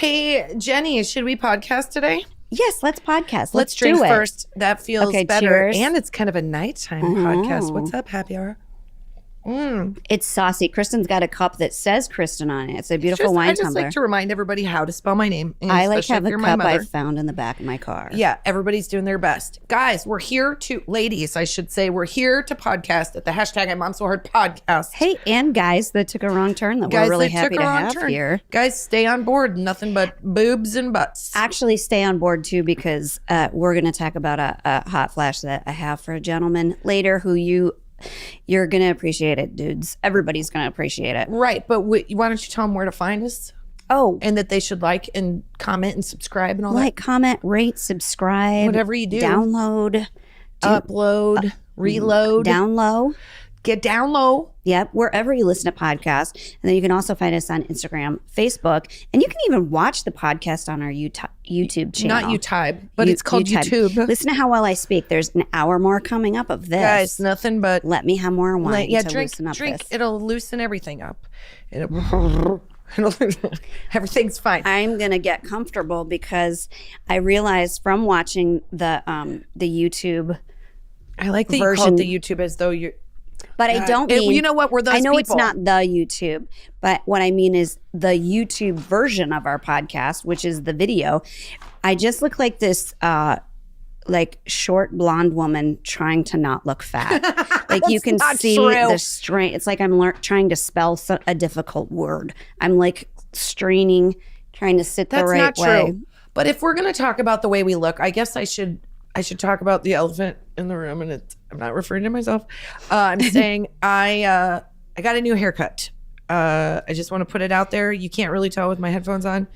Hey, Jenny, should we podcast today? Yes, let's podcast. Let's drink first. That feels better. Cheers. And it's kind of a nighttime podcast. What's up, happy hour? It's saucy. Kristen's got a cup that says Kristin on it. It's a beautiful wine I just tumbler. like to remind everybody how to spell my name. I like have a cup I found in the back of my car. Yeah, everybody's doing their best. Guys, we're here to, ladies, I should say, we're here to podcast at the hashtag I'm Mom So Hard podcast. Hey, and guys that took a wrong turn that we're really happy to have here. Guys, stay on board. Nothing but boobs and butts. Actually, stay on board too, because we're going to talk about a hot flash that I have for a gentleman later who you're going to appreciate it, dudes. Everybody's going to appreciate it. Right. But why don't you tell them where to find us? Oh. And that they should like and comment and subscribe and all that. Like, comment, rate, subscribe. Whatever you do. Download. Upload. Reload. Down low. Get down low. Yep, wherever you listen to podcasts. And then you can also find us on Instagram, Facebook, and you can even watch the podcast on our YouTube channel. Not YouTube, but it's called YouTube. Listen to how well I speak. There's an hour more coming up of this. Guys, nothing but... Let me have more wine to loosen up drink. this. It'll loosen everything up. Everything's fine. I'm going to get comfortable because I realized from watching the YouTube I like that version, you called the YouTube as though you're... But I don't mean... you know what? We're those I know people. It's not the YouTube, but what I mean is the YouTube version of our podcast, which is the video. I just look like this short blonde woman trying to not look fat. Like you can see the strain. It's like I'm trying to spell a difficult word. I'm like straining, trying to sit the right way. That's not true. But if we're going to talk about the way we look, I guess I should talk about the elephant in the room, and I'm not referring to myself. I'm saying I got a new haircut. I just want to put it out there. You can't really tell with my headphones on.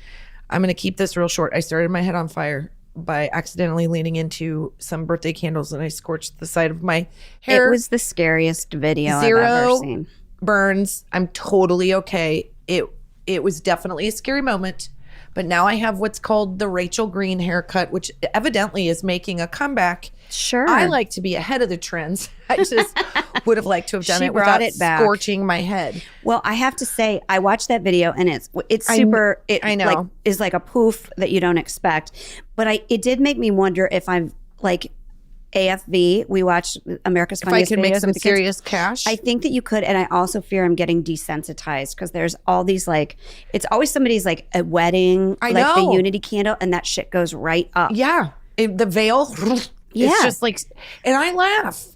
I'm going to keep this real short. I started my head on fire by accidentally leaning into some birthday candles, and I scorched the side of my hair. It was the scariest video I've ever seen. Burns. I'm totally okay. It was definitely a scary moment. But now I have what's called the Rachel Green haircut, which evidently is making a comeback. Sure. I like to be ahead of the trends. I just would have liked to have done it without scorching my head. Well, I have to say, I watched that video and it's super. I know. Is like a poof that you don't expect. But it did make me wonder if I'm like AFV. We watched America's Funniest Videos. If I could make some serious cash. I think that you could. And I also fear I'm getting desensitized because there's all these it's always somebody's like a wedding, the unity candle, and that shit goes right up. Yeah. The veil. Yeah. It's just like, and I laugh.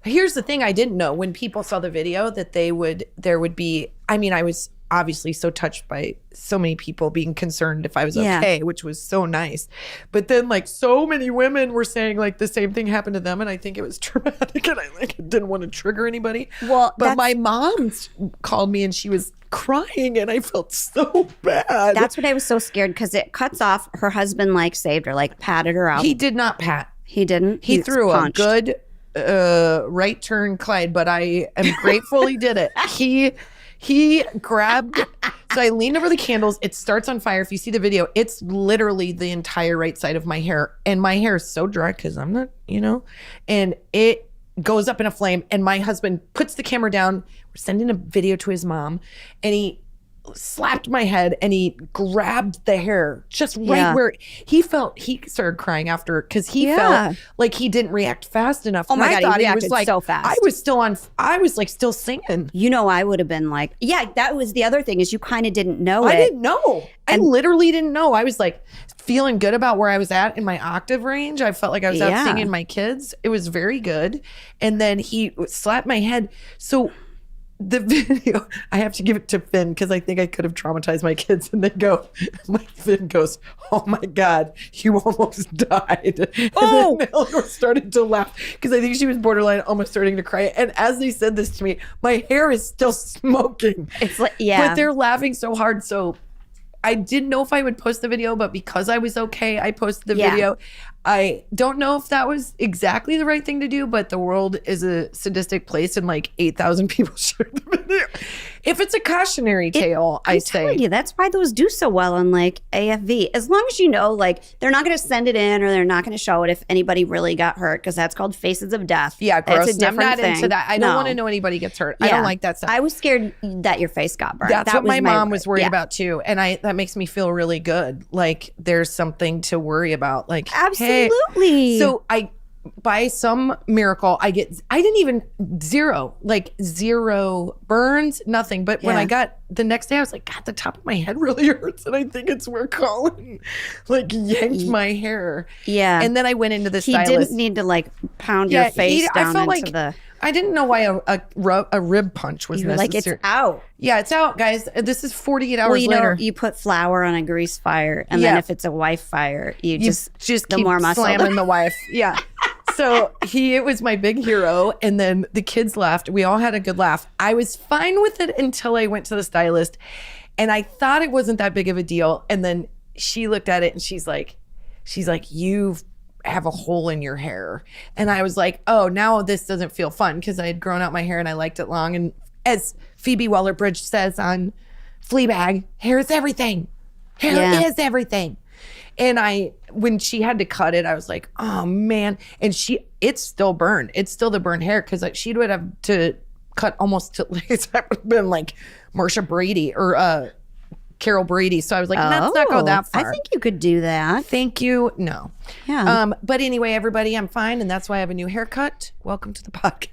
Here's the thing I didn't know when people saw the video that there would be, I mean, I was obviously so touched by so many people being concerned if I was okay, which was so nice. But then so many women were saying the same thing happened to them, and I think it was traumatic, and I didn't want to trigger anybody. Well, but my mom called me and she was crying, and I felt so bad. That's what I was so scared because it cuts off. Her husband patted her out. He did not pat. He didn't. He threw punched. A good right turn, Clyde, but I am grateful he did it. He grabbed, so I leaned over the candles. It starts on fire. If you see the video, it's literally the entire right side of my hair. And my hair is so dry because I'm not, and it goes up in a flame. And my husband puts the camera down. We're sending a video to his mom. And he slapped my head and he grabbed the hair just right where he started crying after because he felt like he didn't react fast enough. Oh my God, he reacted so fast. I was still singing. I would have been that was the other thing is you kind of didn't know I didn't know. I literally didn't know. I was feeling good about where I was at in my octave range. I felt like I was out singing my kids. It was very good. And then he slapped my head. So the video, I have to give it to Finn because I think I could have traumatized my kids. And Finn goes, "Oh my God, you almost died." And then Eleanor started to laugh because I think she was borderline almost starting to cry. And as they said this to me, my hair is still smoking. It's but they're laughing so hard. So I didn't know if I would post the video, but because I was okay, I posted the video. I don't know if that was exactly the right thing to do, but the world is a sadistic place and like 8,000 people shared the video. If it's a cautionary tale, I say. I'm telling you, that's why those do so well on like AFV. As long as you know, like they're not going to send it in or they're not going to show it if anybody really got hurt, because that's called Faces of Death. Yeah, gross. That's a different I'm not thing. into that. I don't want to know anybody gets hurt. I don't like that stuff. I was scared that your face got burned. That's what my mom was worried about too. And that makes me feel really good. Like there's something to worry about. Like, absolutely. Hey. So by some miracle, I didn't even zero burns, nothing. But when I got the next day, I was like, God, the top of my head really hurts. And I think it's where Colin like yanked my hair. Yeah. And then I went into the stylist. He didn't need to like pound your face down I felt into like, the... I didn't know why a rib punch was necessary. Like, it's out. Yeah, it's out, guys. This is 48 hours later. You put flour on a grease fire, and then if it's a wife fire, you just the keep more muscle slamming the wife. Yeah. So it was my big hero, and then the kids laughed. We all had a good laugh. I was fine with it until I went to the stylist, and I thought it wasn't that big of a deal. And then she looked at it, and she's like, you have a hole in your hair. And I was like, oh, now this doesn't feel fun, because I had grown out my hair and I liked it long. And as Phoebe Waller-Bridge says on Fleabag, hair is everything. Hair is everything. And when she had to cut it, I was like, oh man. And it's still burned. It's still the burned hair, because she would have to cut almost to, that would have been like Marsha Brady or Carol Brady. So I was like, let's not go that far. I think you could do that. Thank you. No. Yeah. But anyway, everybody, I'm fine. And that's why I have a new haircut. Welcome to the podcast.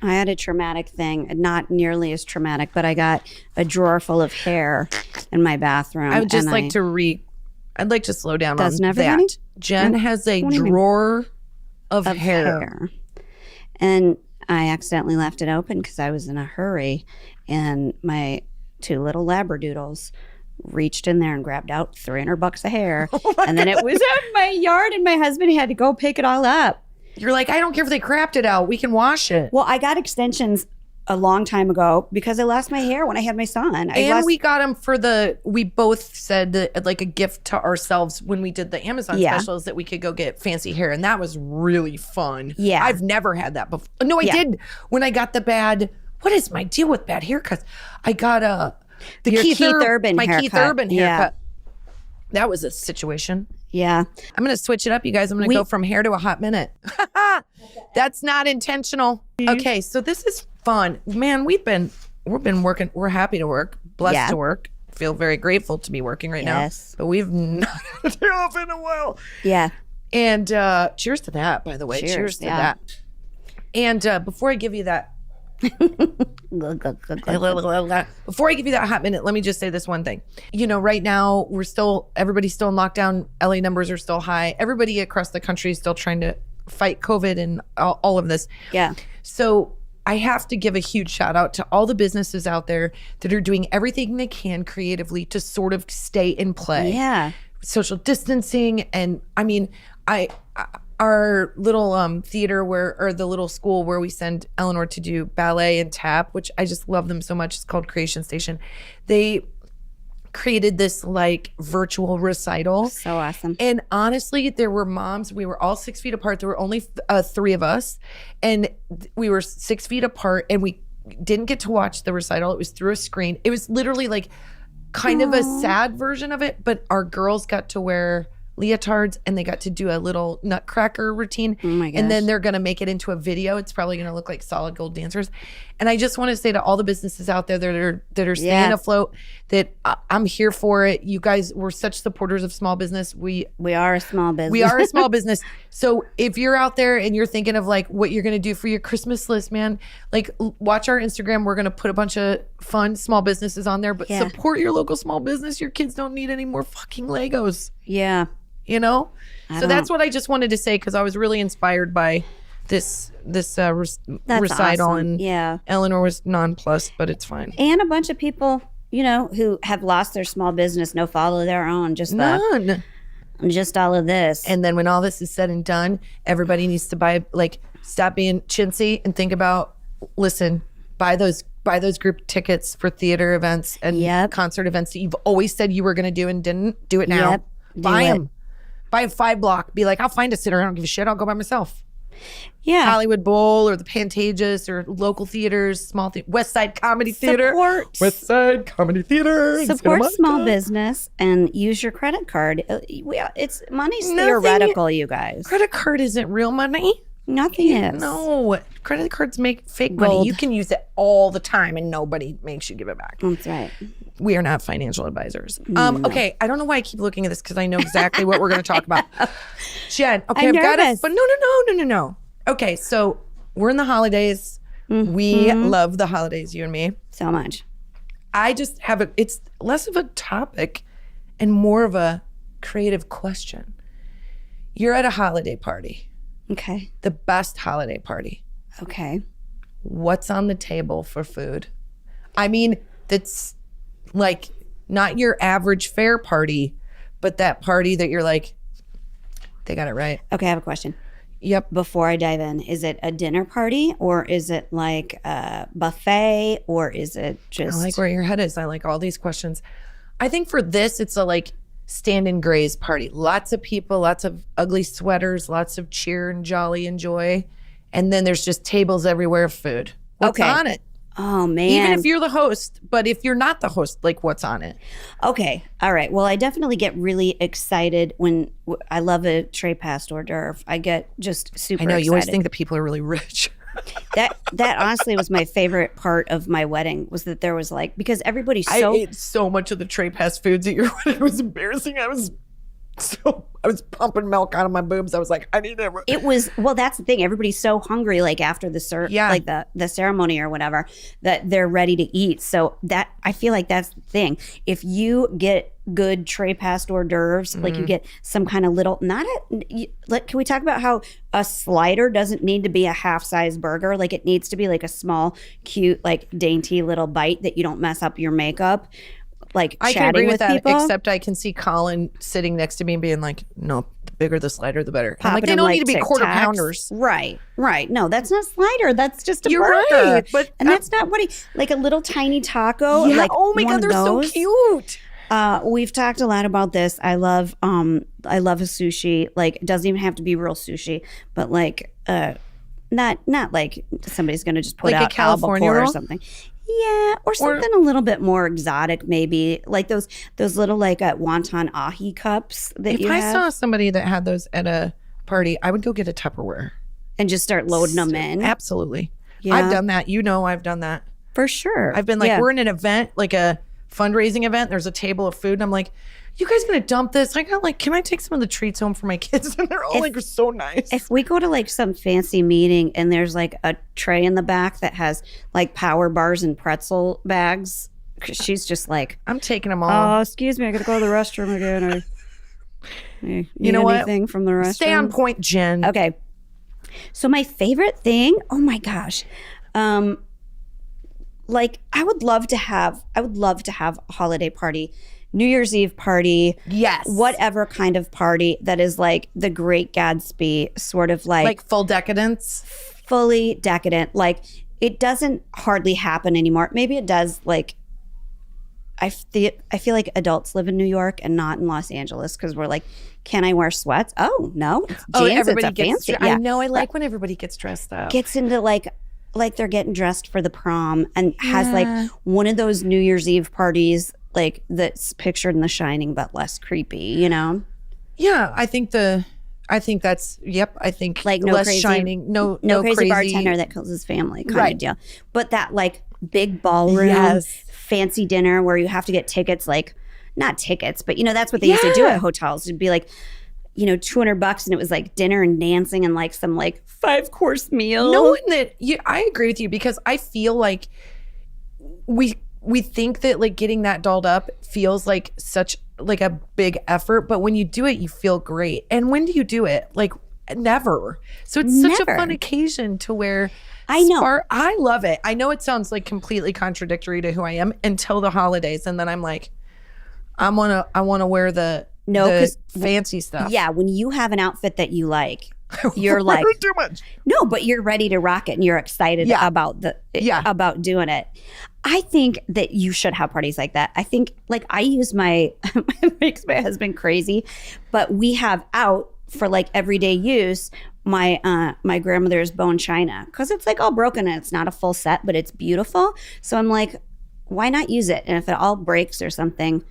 I had a traumatic thing, not nearly as traumatic, but I got a drawer full of hair in my bathroom. I would just like I'd like to slow down on everybody? that. Jen has a drawer of hair. And I accidentally left it open because I was in a hurry, and my 2 little labradoodles reached in there and grabbed out $300 of hair. And then it was in my yard, and my husband had to go pick it all up. You're like, I don't care if they crapped it out. We can wash it. Well, I got extensions a long time ago because I lost my hair when I had my son. We got them we both said that, like a gift to ourselves when we did the Amazon specials, that we could go get fancy hair. And that was really fun. Yeah. I've never had that before. No, I did when I got the bad, what is my deal with bad haircuts? I got my Keith Urban haircut. That was a situation. Yeah. I'm going to switch it up, you guys. I'm going to go from hair to a hot minute. That's not intentional. Okay, so this is fun. Man, we've been working. We're happy to work, blessed to work. Feel very grateful to be working right now. But we've not had a day off in a while. Yeah. And cheers to that, by the way. Cheers to that. And before I give you that, before I give you that hot minute, let me just say this one thing. Right now everybody's still in lockdown. LA numbers are still high. Everybody across the country is still trying to fight COVID and all of this. Yeah. So I have to give a huge shout out to all the businesses out there that are doing everything they can creatively to sort of stay in play. Yeah. Social distancing. And I mean, our little theater or the little school where we send Eleanor to do ballet and tap, which I just love them so much. It's called Creation Station. They created this like virtual recital. So awesome. And honestly, there were moms. We were all 6 feet apart. There were only 3 of us. And we were 6 feet apart, and we didn't get to watch the recital. It was through a screen. It was literally like kind of a sad version of it, but our girls got to wear leotards, and they got to do a little nutcracker routine. Oh my gosh. And then they're going to make it into a video. It's probably going to look like solid gold dancers. And I just want to say to all the businesses out there that are staying afloat, that I'm here for it. You guys were such supporters of small business. We are a small business. We are a small business. So if you're out there and you're thinking of like what you're going to do for your Christmas list, man, like watch our Instagram. We're going to put a bunch of fun small businesses on there, but support your local small business. Your kids don't need any more fucking Legos. Yeah. So that's what I just wanted to say, because I was really inspired by this recital. Awesome. And Eleanor was nonplussed, but it's fine. And a bunch of people, who have lost their small business, no fault of their own, just all of this. And then when all this is said and done, everybody needs to stop being chintzy and think about, buy those group tickets for theater events and concert events that you've always said you were going to do and didn't do it now. Yep. Buy them. Buy a 5 block. Be like, I'll find a sitter. I don't give a shit. I'll go by myself. Yeah. Hollywood Bowl or the Pantages or local theaters, West Side Comedy Theater. West Side Comedy Theater. Support small business and use your credit card. It's money's theoretical, you guys. Credit card isn't real money. Nothing is. No. Credit cards make fake money. You can use it all the time and nobody makes you give it back. That's right. We are not financial advisors. Okay, I don't know why I keep looking at this because I know exactly what we're going to talk about. Jen, okay, I'm I've got nervous. it. But no. Okay, so we're in the holidays. We love the holidays, you and me. So much. I just have it's less of a topic and more of a creative question. You're at a holiday party. Okay. The best holiday party. Okay. What's on the table for food? I mean, that's like not your average fair party, but that party that you're like, they got it right. Okay, I have a question. Yep. Before I dive in, is it a dinner party or is it like a buffet or is it just... I like where your head is. I like all these questions. I think for this, it's a like stand and graze party. Lots of people, lots of ugly sweaters, lots of cheer and jolly and joy. And then there's just tables everywhere of food. What's on it? Oh, man. Even if you're the host, but if you're not the host, like what's on it? Okay. All right. Well, I definitely get really excited when I love a tray passed hors d'oeuvre. I get just super excited. I know. You always think that people are really rich. That honestly was my favorite part of my wedding was that there was like, because everybody's so... I ate so much of the tray passed foods at your wedding. It was embarrassing. I was pumping milk out of my boobs. I was like, I need to... It was, well, that's the thing. Everybody's so hungry, like after the like the ceremony or whatever, that they're ready to eat. So that, I feel like that's the thing. If you get good tray passed hors d'oeuvres, like you get some kind of little, like, can we talk about how a slider doesn't need to be a half-size burger? Like it needs to be like a small, cute, like dainty little bite that you don't mess up your makeup. Like I chatting can agree with that, people. except I can see Colin sitting next to me and being like, no, the bigger the slider, the better. I'm Popping like, they them don't like need to be Tic quarter Tacs. pounders. Right. No, that's not slider. That's just a You're burger. right, but that's not what like a little tiny taco. Yeah, like oh my one God, of they're so those. cute. We've talked a lot about this. I love a sushi. Like it doesn't even have to be real sushi, but like not like somebody's gonna just put Like a out California albacore roll? or something. Yeah, or something a little bit more exotic, maybe like those little like wonton ahi cups that If you I have, saw somebody that had those at a party, I would go get a Tupperware. and just start loading them in. Absolutely. Yeah. I've done that. You know, I've done that. For sure. I've been like, Yeah. we're in an event, like a fundraising event. There's a table of food. And I'm like, you guys gonna dump this? I got like, can I take some of the treats home for my kids? And they're all like so nice. If we go to like some fancy meeting and there's like a tray in the back that has like power bars and pretzel bags, she's just like, I'm taking them all. oh, excuse me, I gotta go to the restroom again. Or you know what? Anything from the restroom? Stay on point, Jen. Okay. So my favorite thing, oh my gosh. Like I would love to have a holiday party, New Year's Eve party. Yes. Whatever kind of party that is like the Great Gatsby, sort of Like full decadence. fully decadent. Like it doesn't hardly happen anymore. Maybe it does. Like I feel like adults live in New York and not in Los Angeles because we're like, can I wear sweats? Oh no, it's jeans. Everybody it's a gets. fancy. I know. I like when everybody gets dressed up. Gets into like they're getting dressed for the prom and has like one of those New Year's Eve parties like that's pictured in The Shining but less creepy. You know? Yeah, I think that's. Yep, I think Like no less crazy, shining. No crazy bartender that kills his family kind of deal. But that like big ballroom, fancy dinner where you have to get tickets, like not tickets, but you know that's what they used to do at hotels. It'd be like, you know, $200 and it was like dinner and dancing and like some like 5-course meal. Knowing that, I agree with you because I feel like we think that like getting that dolled up feels like such like a big effort, but when you do it, you feel great. And when do you do it? Like never. So it's such a fun occasion to wear. I know. I love it. I know it sounds like completely contradictory to who I am until the holidays, and then I'm like, I want to wear the No, the 'cause fancy stuff. Yeah, when you have an outfit that you like, you're like too much. No, but you're ready to rock it and you're excited about doing it. I think that you should have parties like that. I think like I use my makes my husband crazy, but we have out for like everyday use my grandmother's bone china because it's like all broken and it's not a full set, but it's beautiful. So I'm like, why not use it? And if it all breaks or something,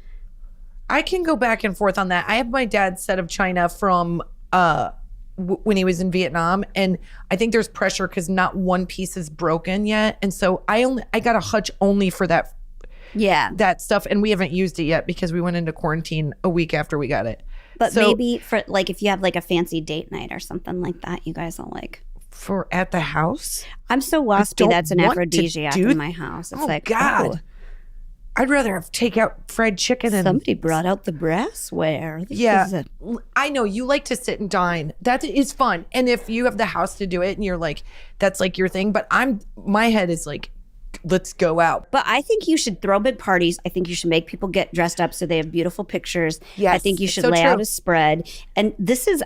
I can go back and forth on that. I have my dad's set of china from when he was in Vietnam, and I think there's pressure because not one piece is broken yet, and so I got a hutch only for that stuff, and we haven't used it yet because we went into quarantine a week after we got it. But so, maybe for like if you have like a fancy date night or something like that, you guys will like for at the house. I'm so waspy. That's an aphrodisiac in my house. It's like God. Oh. I'd rather have takeout fried chicken and somebody brought out the brassware. I know you like to sit and dine. That is fun. And if you have the house to do it and you're like, that's like your thing. But my head is like, let's go out. But I think you should throw big parties. I think you should make people get dressed up so they have beautiful pictures. Yes, I think you should lay out a spread. And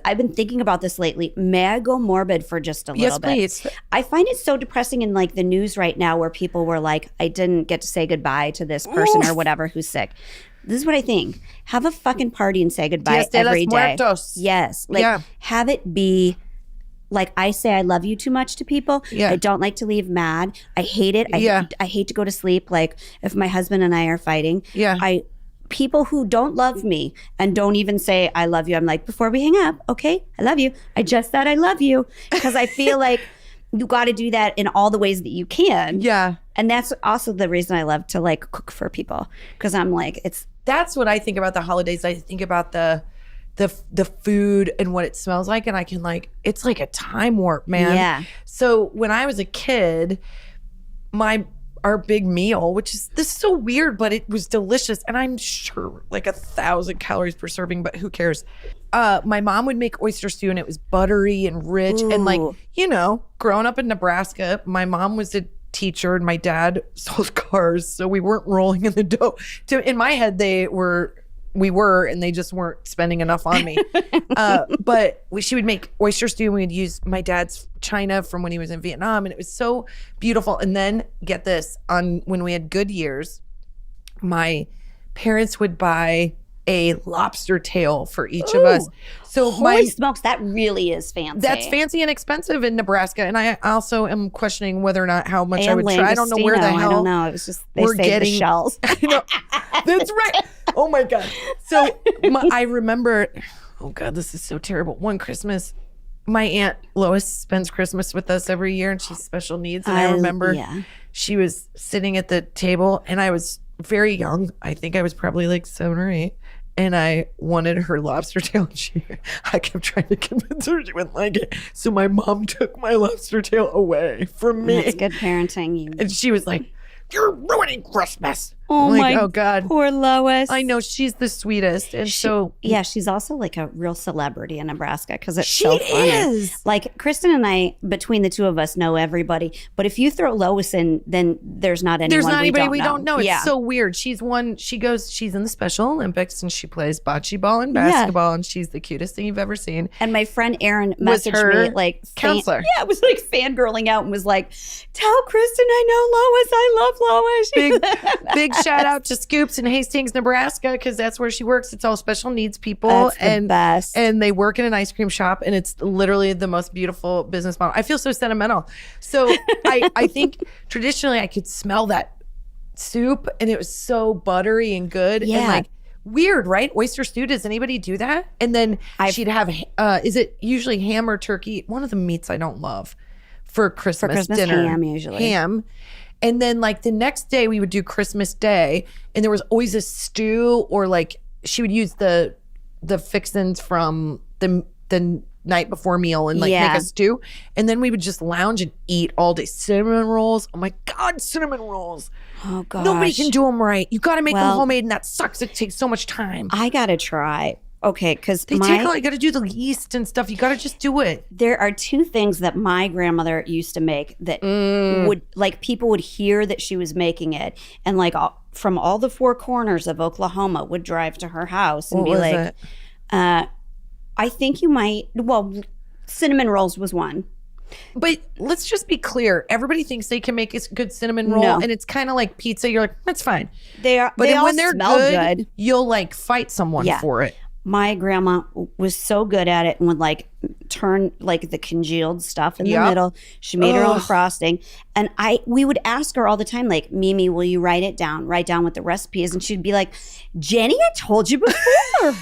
I've been thinking about this lately. May I go morbid for just a little bit? Yes, please. I find it so depressing in like the news right now where people were like, I didn't get to say goodbye to this person or whatever who's sick. This is what I think. Have a fucking party and say goodbye every day. Muertos. Yes. Have it be like I say I love you too much to people. Yeah. I don't like to leave mad. I hate it. I hate to go to sleep. Like if my husband and I are fighting. Yeah. People who don't love me and don't even say I love you. I'm like, before we hang up, okay, I love you. I just said I love you. Because I feel like you got to do that in all the ways that you can. Yeah. And that's also the reason I love to like cook for people. Because I'm like, that's what I think about the holidays. I think about the food and what it smells like, and I can like, it's like a time warp, man. Yeah. So when I was a kid, our big meal, this is so weird, but it was delicious, and I'm sure like 1,000 calories per serving, but who cares? My mom would make oyster stew, and it was buttery and rich. Ooh. And like, growing up in Nebraska, my mom was a teacher and my dad sold cars, so we weren't rolling in the dough. In my head, we were, and they just weren't spending enough on me. But she would make oyster stew, and we'd use my dad's china from when he was in Vietnam, and it was so beautiful. And then, get this, when we had good years, my parents would buy a lobster tail for each of us. So holy smokes, that really is fancy. That's fancy and expensive in Nebraska. And I also am questioning whether or not how much I would try. I don't know where the hell. I don't know. It was just they saved the shells. That's right. Oh my God. So I remember, oh God, this is so terrible. One Christmas, my Aunt Lois spends Christmas with us every year, and she's special needs. And I remember she was sitting at the table, and I was very young. I think I was probably like 7 or 8. And I wanted her lobster tail. And I kept trying to convince her she wouldn't like it. So my mom took my lobster tail away from me. That's good parenting. And she was like, "You're ruining Christmas." Oh my oh God, poor Lois. I know, she's the sweetest, and she's also like a real celebrity in Nebraska because it's so funny. Is. Like Kristin and I, between the two of us, know everybody. But if you throw Lois in, then there's not anyone. There's not anybody we don't know. It's so weird. She's in the Special Olympics, and she plays bocce ball and basketball, and she's the cutest thing you've ever seen. And my friend Erin messaged me like counselor. It was like fangirling out and was like, "Tell Kristin I know Lois. I love Lois." Big shout out to Scoops in Hastings, Nebraska, because that's where she works. It's all special needs people. That's the best. And they work in an ice cream shop, and it's literally the most beautiful business model. I feel so sentimental. So I think traditionally I could smell that soup, and it was so buttery and good. Yeah. And like weird, right? Oyster stew. Does anybody do that? And then she'd have, is it usually ham or turkey? One of the meats I don't love for Christmas dinner. Ham usually. Ham. And then like the next day we would do Christmas Day, and there was always a stew, or like she would use the fixins from the night before meal and like make a stew. And then we would just lounge and eat all day. Cinnamon rolls. Oh my God, cinnamon rolls. Oh gosh. Nobody can do them right. You got to make them homemade, and that sucks. It takes so much time. I got to try. Okay, because you got to do the yeast and stuff. You got to just do it. There are 2 things that my grandmother used to make that would, like, people would hear that she was making it, and like from all the four corners of Oklahoma would drive to her house and What be was like, it? I think you might, well, cinnamon rolls was one. But let's just be clear. Everybody thinks they can make a good cinnamon roll, No. and it's kind of like pizza. You're like, that's fine. But But all when they're smell good. you'll like fight someone Yeah. for it. My grandma was so good at it and would like turn like the congealed stuff in the Yep. middle. She made her own Ugh. frosting. And we would ask her all the time, like, Mimi, will you write down what the recipe is? And she'd be like, Jenny, I told you before.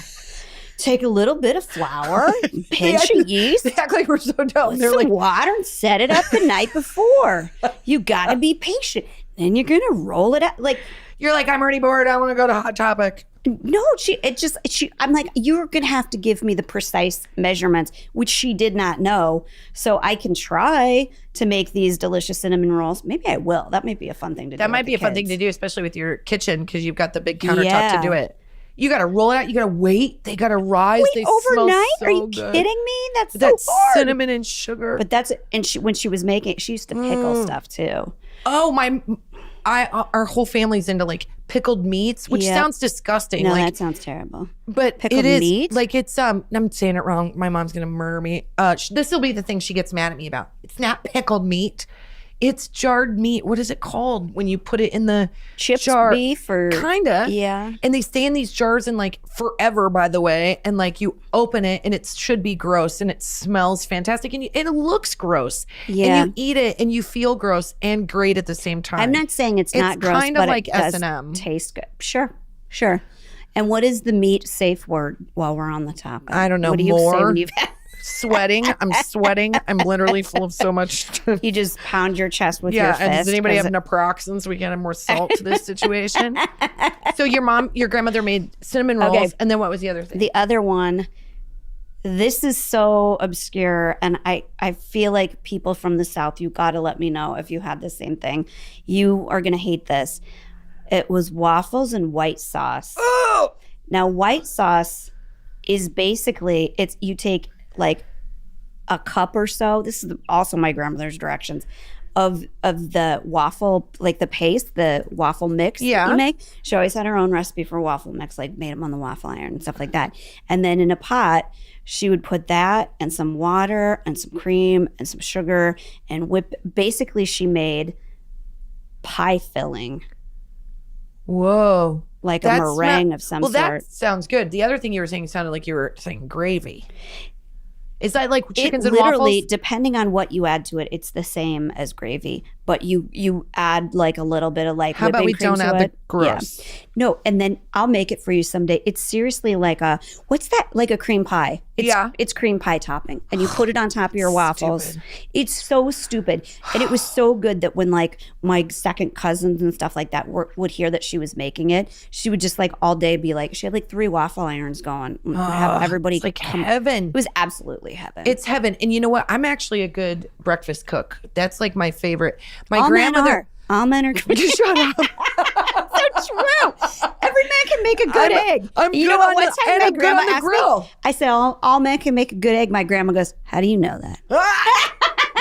Take a little bit of flour, pinch of yeast, They act like we're so dumb. put They're some like, water and set it up the night before. You gotta be patient. Then you're gonna roll it out. Like, you're like, I'm already bored. I want to go to Hot Topic. no, I'm like, you're gonna have to give me the precise measurements, which she did not know. So I can try to make these delicious cinnamon rolls. Maybe I will. That might be a fun thing to do. That might with be a the fun thing kids. to do, especially with your kitchen, because you've got the big countertop Yeah. to do it. You got to roll it out. You got to wait. They got to rise. Wait, They smell overnight? so Are you good. kidding me? That's so That's hard. cinnamon and sugar. But when she was making it, she used to pickle stuff too. Oh, our whole family's into like pickled meats, which Yeah. sounds disgusting. No, like, that sounds terrible. but pickled it is meat? like it's I'm saying it wrong. My mom's gonna murder me. This will be the thing she gets mad at me about. It's not pickled meat. It's jarred meat. What is it called when you put it in the Chipped jar? beef or Kinda. yeah. And they stay in these jars and like forever, by the way. And like you open it and it should be gross and it smells fantastic and it looks gross. Yeah. And you eat it and you feel gross and great at the same time. I'm not saying it's not gross, kind of but like it does S&M. taste good. Sure. And what is the meat safe word while we're on the topic? I don't know, What do you say more? when you've Sweating. I'm sweating. I'm literally full of so much. you just pound your chest with your Yeah. fist? And does anybody 'cause have naproxen so we can add more salt to this situation? So your grandmother made cinnamon rolls. Okay. And then what was the other thing? the other one, this is so obscure, and I feel like people from the South, you got to let me know if you had the same thing. You are going to hate this. It was waffles and white sauce. Oh! Now, white sauce is basically, you take like a cup or so. This is also my grandmother's directions of the waffle, like the paste, the waffle mix that Yeah. you make. She always had her own recipe for waffle mix, like made them on the waffle iron and stuff like that. And then in a pot, she would put that and some water and some cream and some sugar and whip. Basically, she made pie filling, Whoa. like a That's meringue not- of some well, sort. that sounds good. The other thing you were saying sounded like you were saying gravy. Is that like chickens It and literally, waffles? depending on what you add to it, it's the same as gravy, but you add like a little bit of like How about whipping we cream don't to add the it. gross? Yeah. No, and then I'll make it for you someday. It's seriously like what's that? Like a cream pie. It's cream pie topping, and you put it on top of your waffles. Stupid. It's so stupid, and it was so good that when like my second cousins and stuff like that would hear that she was making it, she would just like all day be like, she had like 3 waffle irons going. Have everybody It's like come. heaven. It was absolutely heaven. It's heaven. And you know what? I'm actually a good breakfast cook. That's like my favorite. My all grandmother. All men are. Shut up. So true. Every man can make a good egg. I'm you good know what? on One the- time and my I'm good grandma on the asked me, grill. I said, all men can make a good egg. My grandma goes, how do you know that?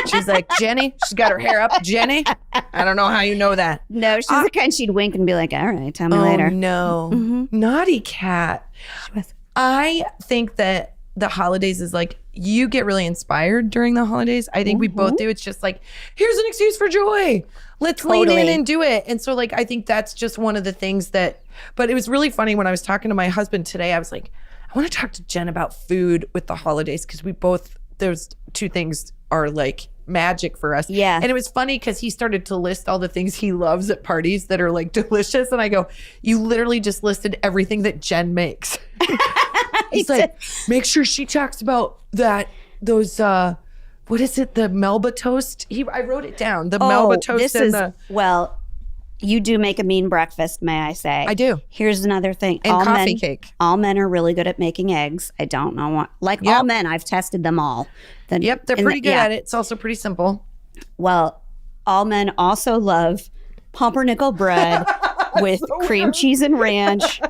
She's like, Jenny, she's got her hair up. Jenny, I don't know how you know that. No, she's the kind she'd wink and be like, all right, tell me later. No. Naughty cat. She was- I think that the holidays is like, you get really inspired during the holidays. I think we both do. It's just like, here's an excuse for joy. Let's lean in Totally. and do it. And so like, I think that's just one of the things that, but it was really funny when I was talking to my husband today. I was like, I want to talk to Jen about food with the holidays because we both, those two things are like magic for us. Yeah. And it was funny because he started to list all the things he loves at parties that are like delicious. And I go, you literally just listed everything that Jen makes. He's like, make sure she talks about those, what is it? The Melba toast? I wrote it down. The Melba toast well, you do make a mean breakfast, may I say. I do. Here's another thing. And coffee cake. All men are really good at making eggs. I don't know what, all men, I've tested them all. Yep, they're pretty good at it. It's also pretty simple. Well, all men also love pumpernickel bread with cream cheese and ranch,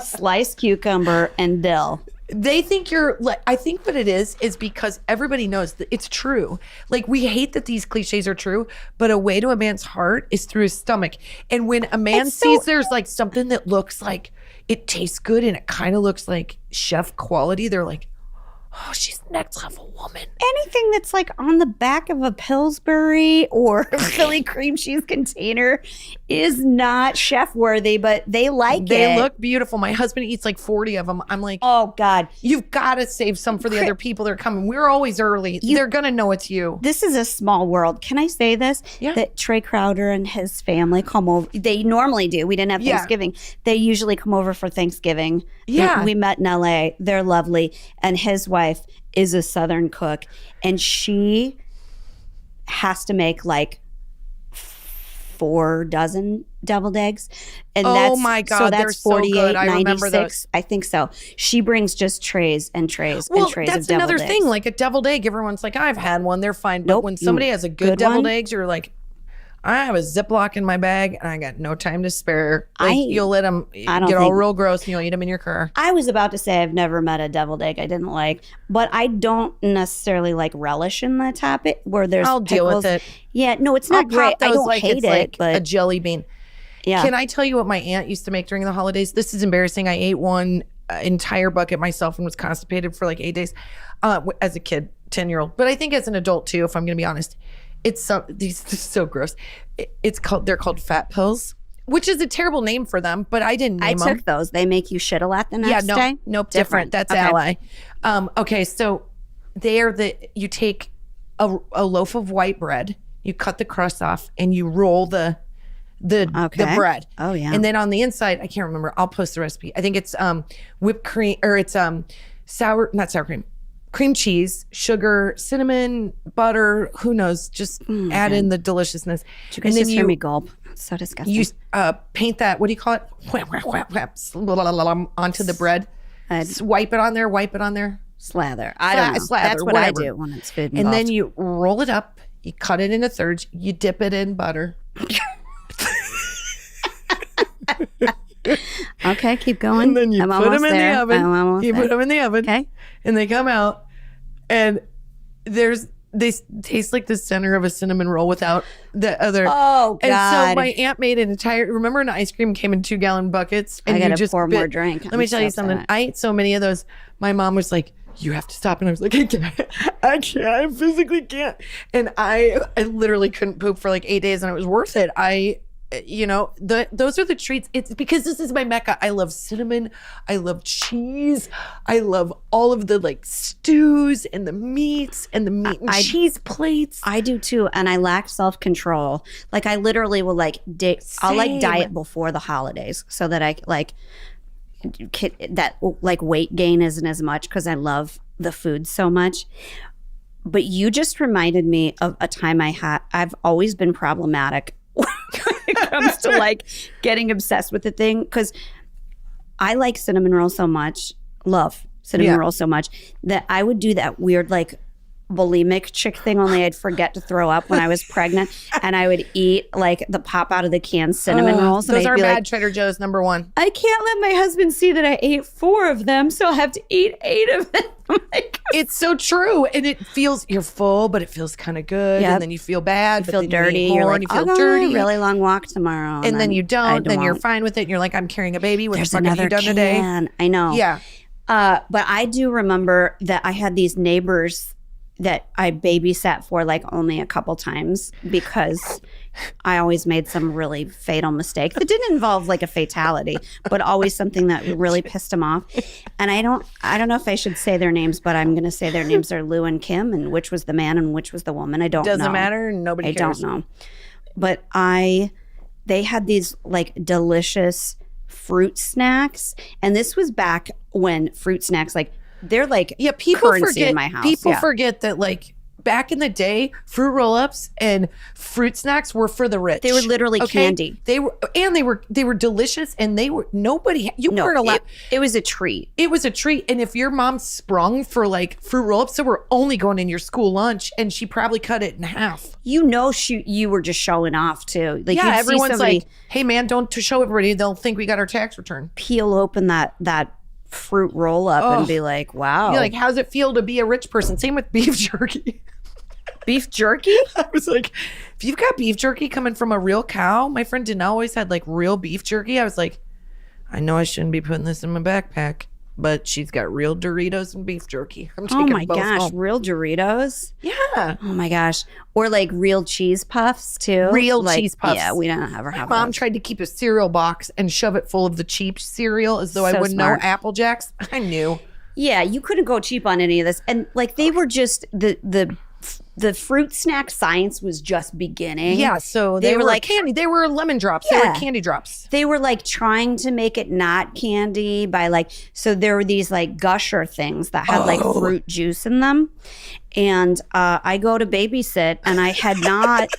sliced cucumber, and dill. They think you're like, I think what it is because everybody knows that it's true. Like, we hate that these cliches are true, but a way to a man's heart is through his stomach. And when a man sees there's like something that looks like it tastes good and it kind of looks like chef quality, they're like, oh, she's next level woman. Anything that's like on the back of a Pillsbury or Philly cream cheese container is not chef worthy, but they like it. They look beautiful. My husband eats like 40 of them. I'm like, oh God, you've got to save some for the other people that are coming. We're always early. They're going to know it's you. This is a small world. Can I say this? Yeah. That Trey Crowder and his family come over. They normally do. We didn't have Thanksgiving. They usually come over for Thanksgiving. Yeah. We met in LA. They're lovely. And his wife is a Southern cook, and she has to make like 4 dozen deviled eggs. And oh my God, so that's they're 48, so good. I remember 96. those. I think so. She brings just trays and trays and trays that's of deviled another eggs. thing. Like a deviled egg, everyone's like, I've had one. They're fine. But Nope. when somebody has a good Good deviled one? eggs, you're like, I have a Ziploc in my bag and I got no time to spare. Like, you'll let them I don't get all think- real gross and you'll eat them in your car. I was about to say I've never met a deviled egg I didn't like, but I don't necessarily like relish in the topic where there's I'll deal with pickles. it. Yeah, no, it's not great. I don't hate it's it, like but a jelly bean. yeah. Can I tell you what my aunt used to make during the holidays? This is embarrassing. I ate one entire bucket myself and was constipated for like 8 days as a kid, 10-year-old. But I think as an adult too, if I'm going to be honest, this is so gross. They're called fat pills, which is a terrible name for them, but I didn't name them. I took those. They make you shit a lot the next day? Nope, different. That's Okay. Ally. Okay, so you take a loaf of white bread, you cut the crust off, and you roll the bread. Oh, yeah. And then on the inside, I can't remember. I'll post the recipe. I think it's whipped cream, or it's not sour cream. Cream cheese, sugar, cinnamon, butter, who knows, just add in the deliciousness. Did you guys just hear me gulp? It's so disgusting. You paint that, what do you call it? Whap, whap, whap, whap, onto the bread. Wipe it on there. Slather. I don't know. Slather, That's what whatever. I do when it's food And involved. then you roll it up, you cut it into thirds, you dip it in butter. Okay, keep going. And then you I'm put them almost in there. the oven. I'm almost You there. put them in the oven. Okay. And they come out, and they taste like the center of a cinnamon roll without the other. Oh, And so God. my aunt made an entire. Remember, an ice cream came in 2-gallon buckets, and I gotta you just pour bit- more drink. Let I'm me tell you so something. upset. I ate so many of those. My mom was like, "You have to stop," and I was like, "I can't. I physically can't." And I literally couldn't poop for like 8 days, and it was worth it. Those are the treats. It's because this is my mecca. I love cinnamon. I love cheese. I love all of the like stews and the meats and the meat and cheese plates. I do too, and I lack self-control. Like I literally will I'll like Same. diet before the holidays so that I like weight gain isn't as much because I love the food so much. But you just reminded me of a time I've always been problematic when it comes to like getting obsessed with the thing because I like cinnamon rolls so much, love cinnamon rolls so much that I would do that weird like bulimic chick thing, only I'd forget to throw up when I was pregnant, and I would eat like the pop out of the can cinnamon rolls. And Those I'd are be bad. like, Trader Joe's #1. I can't let my husband see that I ate 4 of them, so I'll have to eat 8 of them. Like, It's so true, and it feels you're full, but it feels kind of good, Yep. and then you feel bad, you feel but then dirty. You eat more, You're like, and you I'll feel go on dirty, a really long walk tomorrow, and then you don't. Then you're won't. fine with it. And you're like, I'm carrying a baby. What There's the fuck have another you done today? can. I know. Yeah. But I do remember that I had these neighbors that I babysat for like only a couple times because I always made some really fatal mistake that didn't involve like a fatality, but always something that really pissed them off. And I don't know if I should say their names, but I'm going to say their names are Lou and Kim, and which was the man and which was the woman. I don't know. Doesn't matter. Nobody cares. I don't know. But they had these like delicious fruit snacks, and this was back when fruit snacks they're like People currency forget. in my house. People Yeah. forget that like back in the day, fruit roll-ups and fruit snacks were for the rich. They were literally candy. They were delicious, and they were weren't allowed. It was a treat. It was a treat. And if your mom sprung for like fruit roll-ups that were only going in your school lunch, and she probably cut it in half. You were just showing off too. Like Yeah, you'd see everyone's somebody like, "Hey man, don't to show everybody. They'll think we got our tax return." peel open that fruit roll up and be like, wow. You're like, how's it feel to be a rich person? Same with beef jerky. Beef jerky? I was like, if you've got beef jerky coming from a real cow, my friend Dana always had like real beef jerky. I was like, I know I shouldn't be putting this in my backpack, but she's got real Doritos and beef jerky. I'm taking Oh my both gosh, home. real Doritos? Yeah. Oh my gosh. Or like real cheese puffs too. Real Like, cheese puffs. Yeah, we don't ever have Mom those. tried to keep a cereal box and shove it full of the cheap cereal as though I So wouldn't smart. know Apple Jacks. I knew. Yeah, you couldn't go cheap on any of this. And like they were just the fruit snack science was just beginning. Yeah, so they were like candy. They were lemon drops. They Yeah. were candy drops. They were like trying to make it not candy by like, so there were these like gusher things that had like fruit juice in them. And I go to babysit and I had not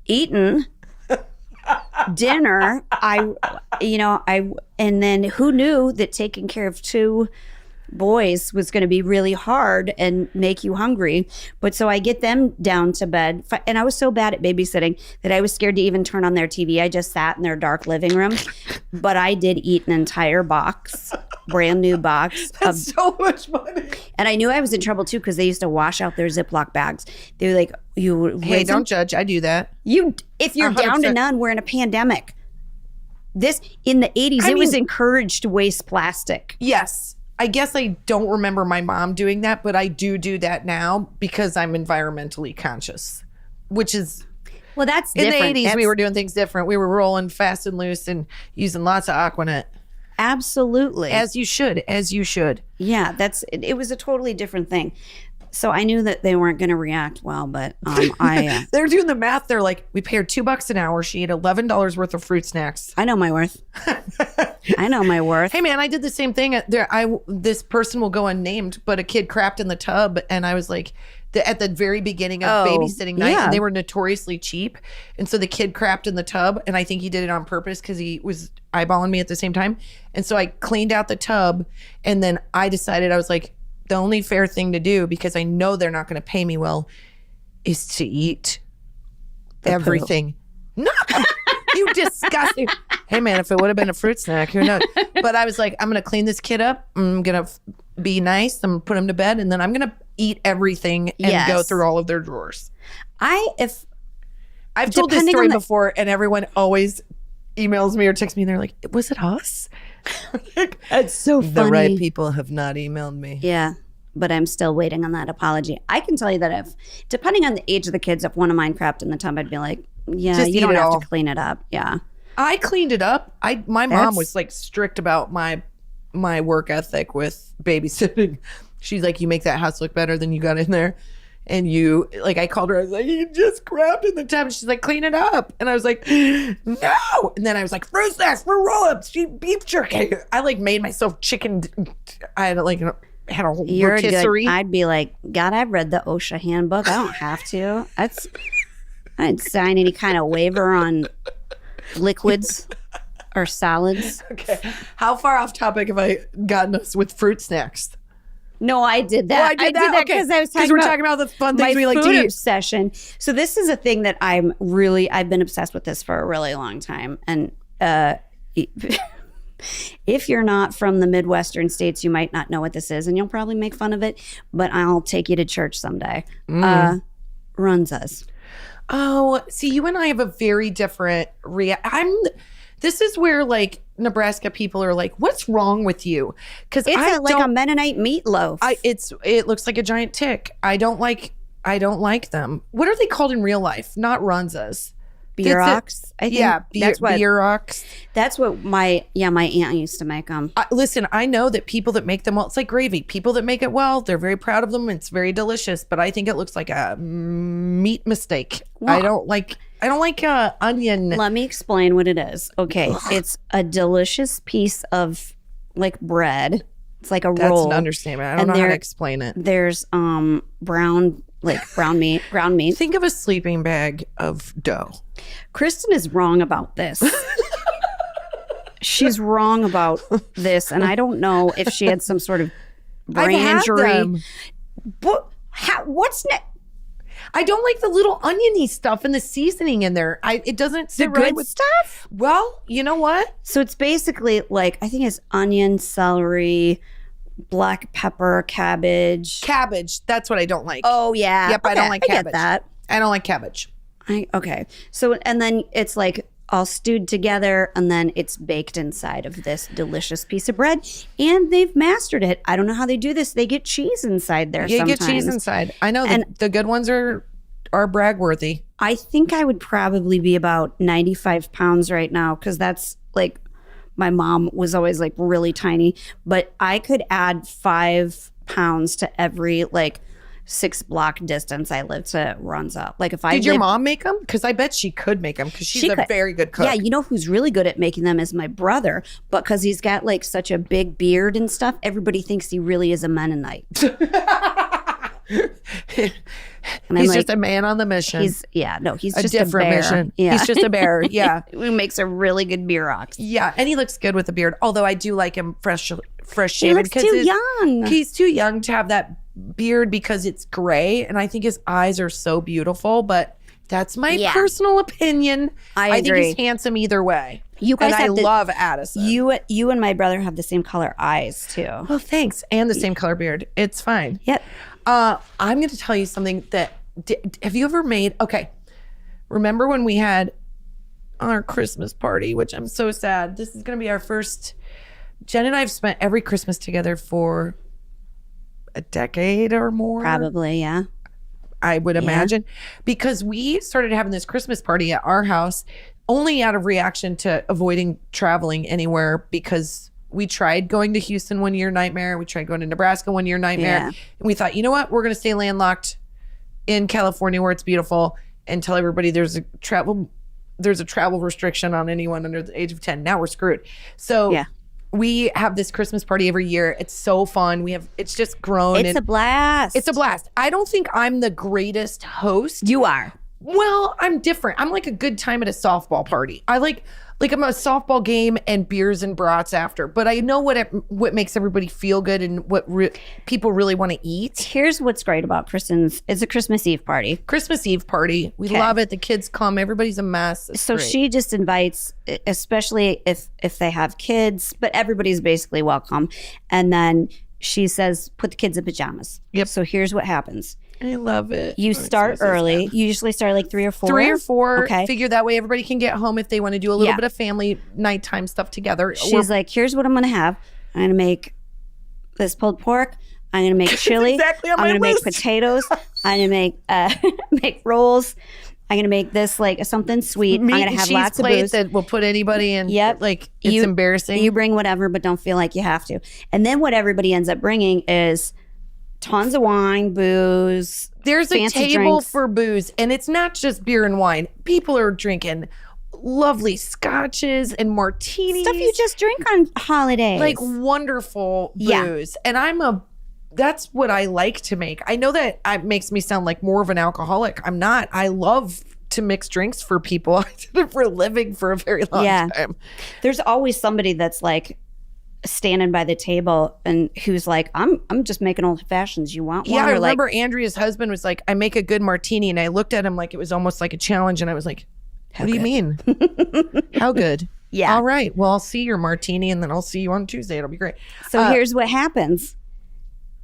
eaten dinner. And then who knew that taking care of two boys was going to be really hard and make you hungry. But so I get them down to bed, and I was so bad at babysitting that I was scared to even turn on their TV. I just sat in their dark living room. But I did eat an entire box, brand new box. That's so much money. And I knew I was in trouble too because they used to wash out their Ziploc bags. They were like, Hey, don't judge. I do that. If you're 100%. down to none, we're in a pandemic. This in the 80s, it was encouraged to waste plastic. Yes. I guess I don't remember my mom doing that, but I do that now because I'm environmentally conscious, which is Well, that's in different. the 80s. We were doing things different. We were rolling fast and loose and using lots of Aquanet. Absolutely. As you should. Yeah, it was a totally different thing. So I knew that they weren't going to react well, but I They're doing the math. They're like, we pay her $2 an hour. She ate $11 worth of fruit snacks. I know my worth. I know my worth. Hey man, I did the same thing. This person will go unnamed, but a kid crapped in the tub, and I was like, at the very beginning of babysitting night, yeah. and they were notoriously cheap, and so the kid crapped in the tub, and I think he did it on purpose because he was eyeballing me at the same time, and so I cleaned out the tub, and then I decided, I was like, the only fair thing to do, because I know they're not going to pay me well, is to eat everything. No, you disgusting. Hey man, if it would have been a fruit snack, who knows? But I was like, I'm going to clean this kid up. I'm going to be nice. I'm going to put him to bed, and then I'm going to eat everything and go through all of their drawers. I've told this story before, and everyone always emails me or texts me, and they're like, was it us? It's so funny. The right people have not emailed me. Yeah, but I'm still waiting on that apology. I can tell you that depending on the age of the kids, if one of mine crapped in the tub, I'd be like, yeah, just you don't have all. to clean it up. Yeah. I cleaned it up. My mom was like strict about my work ethic with babysitting. She's like, you make that house look better than you got in there. And I called her, I was like, you just crapped in the tub. She's like, clean it up. And I was like, no. And then I was like, fruit snacks, fruit roll-ups, beef jerky. I like made myself chicken. I had had a whole rotisserie. I'd be like, God, I've read the OSHA handbook. I don't have to. I didn't sign any kind of waiver on liquids or solids. Okay. How far off topic have I gotten us with fruit snacks? No, I did that. Well, I did that because okay. I was talking we're talking about the fun things we like to eat. Obsession. So this is a thing that I've been obsessed with this for a really long time. And if you're not from the Midwestern states, you might not know what this is, and you'll probably make fun of it. But I'll take you to church someday. Runzas. Oh, see, you and I have a very different This is where like Nebraska people are like, "What's wrong with you?" Because it's like a Mennonite meatloaf. It looks like a giant tick. I don't like them. What are they called in real life? Not runzas. Bierox. I think Bierox. That's what my aunt used to make them. Listen, I know that people that make them well, it's like gravy. People that make it well, they're very proud of them. It's very delicious, but I think it looks like a meat mistake. Well, I don't like onion. Let me explain what it is. Okay, it's a delicious piece of like bread. It's like a roll. That's an understatement. I don't know how to explain it. There's ground meat. Think of a sleeping bag of dough. Kristin is wrong about this. She's wrong about this, and I don't know if she had some sort of brain injury. But what's next? I don't like the little oniony stuff and the seasoning in there. It doesn't sit The right good with stuff? Well, you know what? So it's basically like, I think it's onion, celery, black pepper, cabbage. Cabbage. That's what I don't like. Oh, yeah. Yep, I don't like I cabbage. get that. I don't like cabbage. Okay. So, and then it's like all stewed together, and then it's baked inside of this delicious piece of bread. And they've mastered it. I don't know how they do this. They get cheese inside there You sometimes. get cheese inside. I know the good ones are brag-worthy. I think I would probably be about 95 pounds right now, because that's like, my mom was always like really tiny, but I could add 5 pounds to every like 6 block distance I live to Runza. Like if I Did your mom make them? Because I bet she could make them because she's a very good cook. Yeah, you know who's really good at making them is my brother, but because he's got like such a big beard and stuff, everybody thinks he really is a Mennonite. He's just a man on the mission. He's a just different a bear. mission. Yeah. He's just a bear. Yeah. Who makes a really good beer ox. Yeah, and he looks good with a beard. Although I do like him fresh He shaven. looks too young. He's too young to have that beard because it's gray, and I think his eyes are so beautiful. But that's my personal opinion. I think agree. he's handsome either way. You guys and I love Addison. You and my brother have the same color eyes too. Well, thanks, and the same color beard. It's fine. Yep. I'm going to tell you something that. Have you ever made? Okay, remember when we had our Christmas party, which I'm so sad. This is going to be our first. Jen and I have spent every Christmas together for a decade or more. Probably, yeah. I would imagine, because we started having this Christmas party at our house only out of reaction to avoiding traveling anywhere, because we tried going to Houston one year, nightmare. We tried going to Nebraska one year, nightmare. Yeah. And we thought, you know what? We're going to stay landlocked in California where it's beautiful, and tell everybody there's a travel restriction on anyone under the age of 10. Now we're screwed. So we have this Christmas party every year. It's so fun. It's just grown. It's a blast. It's a blast. I don't think I'm the greatest host. You are. Well, I'm different. I'm like a good time at a softball party. I like I'm a softball game and beers and brats after. But I know what makes everybody feel good and what people really want to eat. Here's what's great about Kristen's. It's a Christmas Eve party. Christmas Eve party. We love it. The kids come. Everybody's a mess. It's great. She just invites, especially if they have kids, but everybody's basically welcome. And then she says, put the kids in pajamas. Yep. So here's what happens. I love it. You start early. You usually start like 3 or 4. 3 or 4. Okay. Figure that way everybody can get home if they want to do a little bit of family nighttime stuff together. She's like, here's what I'm going to have. I'm going to make this pulled pork. I'm going to make chili. Exactly on I'm my going to make list. potatoes. I'm going to make rolls. I'm going to make this like something sweet. Meat I'm going and to have cheese lots of plate booze. that will put anybody in. Yep. Like, it's embarrassing. You bring whatever, but don't feel like you have to. And then what everybody ends up bringing is tons of wine, booze. There's a fancy table drinks. for booze, and it's not just beer and wine. People are drinking lovely scotches and martinis. Stuff you just drink on holidays. like wonderful Yeah. booze. And that's what I like to make. I know that makes me sound like more of an alcoholic. I'm not. I love to mix drinks for people. I did it for a living for a very long time. There's always somebody that's like standing by the table and who's like, I'm just making old fashions. You want one? Yeah, I Or remember Andrea's husband was like, I make a good martini. And I looked at him like it was almost like a challenge. And I was like, what do you mean? How good? Yeah. All right. Well, I'll see your martini and then I'll see you on Tuesday. It'll be great. So here's what happens.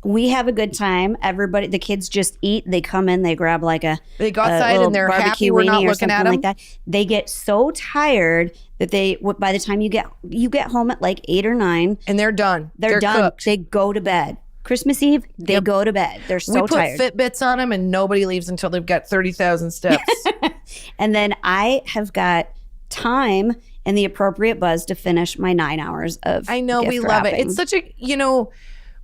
We have a good time. Everybody, the kids just eat. They come in, they grab like They go outside and they're happy we're not looking at them. like that. They get so tired that by the time you get home at like 8 or 9, And they're done. they're done. Cooked. They go to bed. Christmas Eve, they go to bed. They're so we put tired. Fitbits on them and nobody leaves until they've got 30,000 steps. And then I have got time and the appropriate buzz to finish my 9 hours of I know, gift we love it. wrapping. It's such a,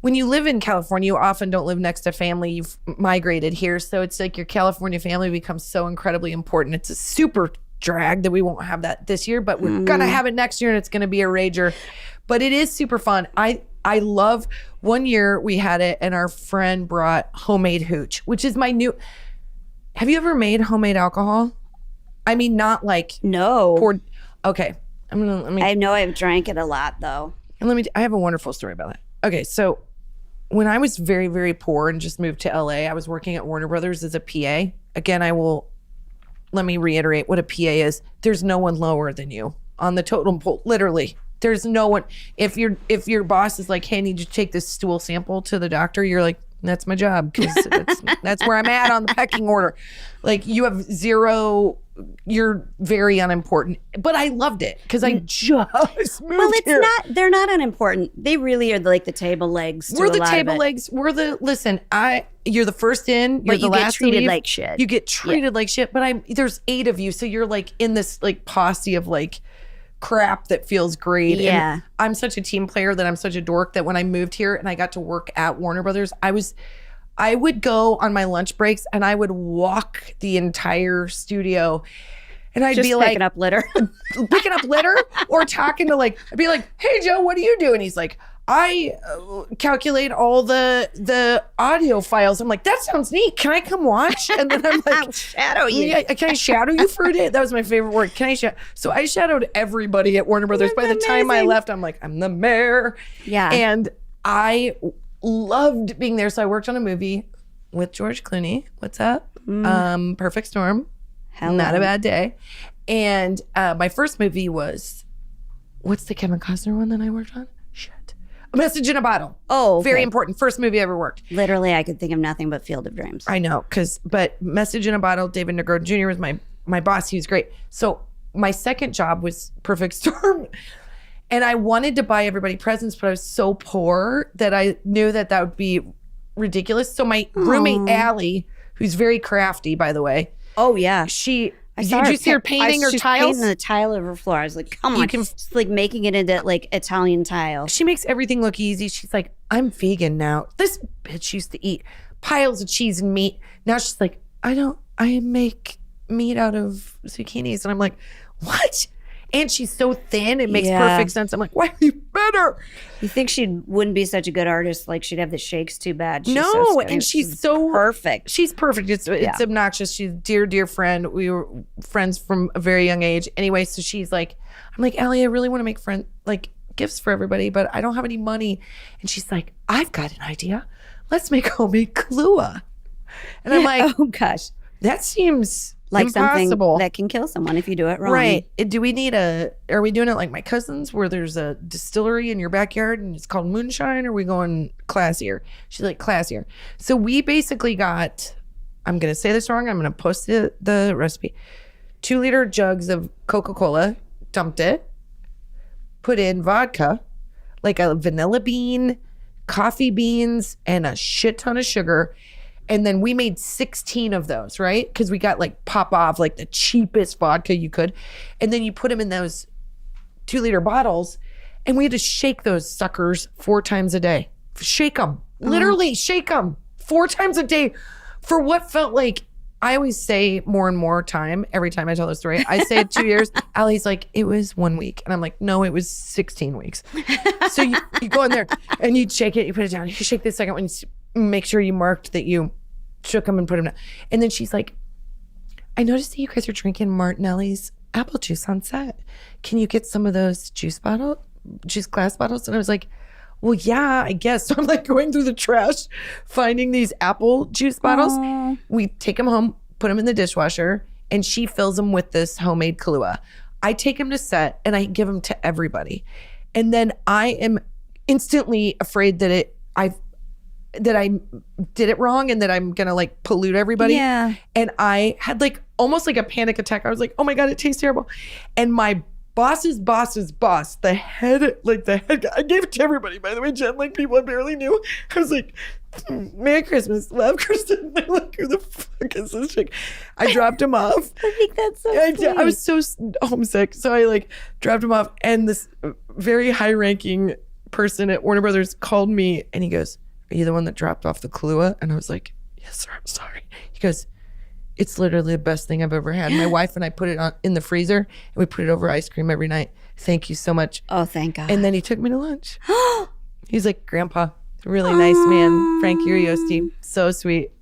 when you live in California, you often don't live next to family. You've migrated here. So it's like your California family becomes so incredibly important. It's a super drag that we won't have that this year, but we're going to have it next year and it's going to be a rager. But it is super fun. I love, one year we had it and our friend brought homemade hooch, which is my new, have you ever made homemade alcohol? I mean, not like No. poured. Okay. I know I've drank it a lot though. And I have a wonderful story about that. Okay. So when I was very, very poor and just moved to LA, I was working at Warner Brothers as a PA. again, let me reiterate what a PA is. There's no one lower than you on the totem pole. Literally, there's no one. If your boss is like, hey, I need you to take this stool sample to the doctor, you're like, that's my job, because that's where I'm at on the pecking order. Like, you have zero. You're very unimportant, but I loved it because I just moved here. They're not unimportant. They really are like the table legs. We're the table legs. You're the first in. You're the last to leave. You get treated like shit. You get treated like shit. But there's 8 of you, so you're like in this like posse of like crap that feels great. Yeah. And I'm such a team player that I'm such a dork that when I moved here and I got to work at Warner Brothers, I would go on my lunch breaks and I would walk the entire studio, and I'd be like picking up litter or talking to I'd be like, hey Joe, what do you do? And he's like, I calculate all the audio files. I'm like, that sounds neat. Can I come watch? And then I'm like, I'll shadow you. Yeah, can I shadow you for a day? That was my favorite word. Can I shadow? So I shadowed everybody at Warner Brothers. By the time I left, I'm like, I'm the mayor. Yeah. And I loved being there. So I worked on a movie with George Clooney. What's up? Perfect Storm. Hello. Not a bad day. And my first movie was, what's the Kevin Costner one that I worked on? Shit. A Message in a Bottle. Oh, okay. Very important. First movie I ever worked. Literally, I could think of nothing but Field of Dreams. I know, but Message in a Bottle, David Negron Jr. was my boss. He was great. So my second job was Perfect Storm. And I wanted to buy everybody presents, but I was so poor that I knew that would be ridiculous. So my roommate, Allie, who's very crafty, by the way. Oh, yeah. Did you see her painting her tiles? Painting the tile of her floor. I was like, come on. She's like making it into like Italian tile. She makes everything look easy. She's like, I'm vegan now. This bitch used to eat piles of cheese and meat. Now she's like, I make meat out of zucchinis. And I'm like, what? And she's so thin, it makes perfect sense. I'm like, why are you better? You think she wouldn't be such a good artist? Like, she'd have the shakes too bad. She's so perfect. She's perfect. It's obnoxious. She's a dear friend. We were friends from a very young age. Anyway, so she's like, I'm like, Allie, I really want to make gifts for everybody, but I don't have any money. And she's like, I've got an idea. Let's make homemade Kahlua. And I'm like, oh gosh, that seems like impossible. Something that can kill someone if you do it wrong. Right. Are we doing it like my cousins where there's a distillery in your backyard and it's called moonshine, or are we going classier? She's like, classier. So we basically got, I'm going to say this wrong, I'm going to post the recipe. 2-liter jugs of Coca-Cola, dumped it, put in vodka, like a vanilla bean, coffee beans, and a shit ton of sugar. And then we made 16 of those, right? Because we got like Popov, like the cheapest vodka you could. And then you put them in those 2-liter bottles. And we had to shake those suckers 4 times a day. Shake them. Literally shake them 4 times a day for what felt like, I always say more and more time every time I tell the story. I say 2 years. Allie's like, it was 1 week. And I'm like, no, it was 16 weeks. So you go in there and you shake it, you put it down. You shake the second one, you make sure you marked that you shook them and put them down. And then she's like, I noticed that you guys are drinking Martinelli's apple juice on set. Can you get some of those juice glass bottles? And I was like, well, yeah, I guess. So I'm like going through the trash, finding these apple juice bottles. Aww. We take them home, put them in the dishwasher, and she fills them with this homemade Kahlua. I take them to set and I give them to everybody. And then I am instantly afraid that I did it wrong and that I'm gonna like pollute everybody. Yeah. And I had like almost like a panic attack. I was like, oh my God, it tastes terrible. And my boss's boss, the head guy, I gave it to everybody, by the way, Jen, like people I barely knew. I was like, Merry Christmas, love, Kristin. They're like, who the fuck is this chick? I dropped him off. I think that's so sweet. I was so homesick. So I like dropped him off, and this very high ranking person at Warner Brothers called me and he goes, are you the one that dropped off the Kahlua? And I was like, yes, sir, I'm sorry. He goes, it's literally the best thing I've ever had. My wife and I put it in the freezer and we put it over ice cream every night. Thank you so much. Oh, thank God. And then he took me to lunch. He's like, Grandpa, really nice man. Frank Uriosti. So sweet.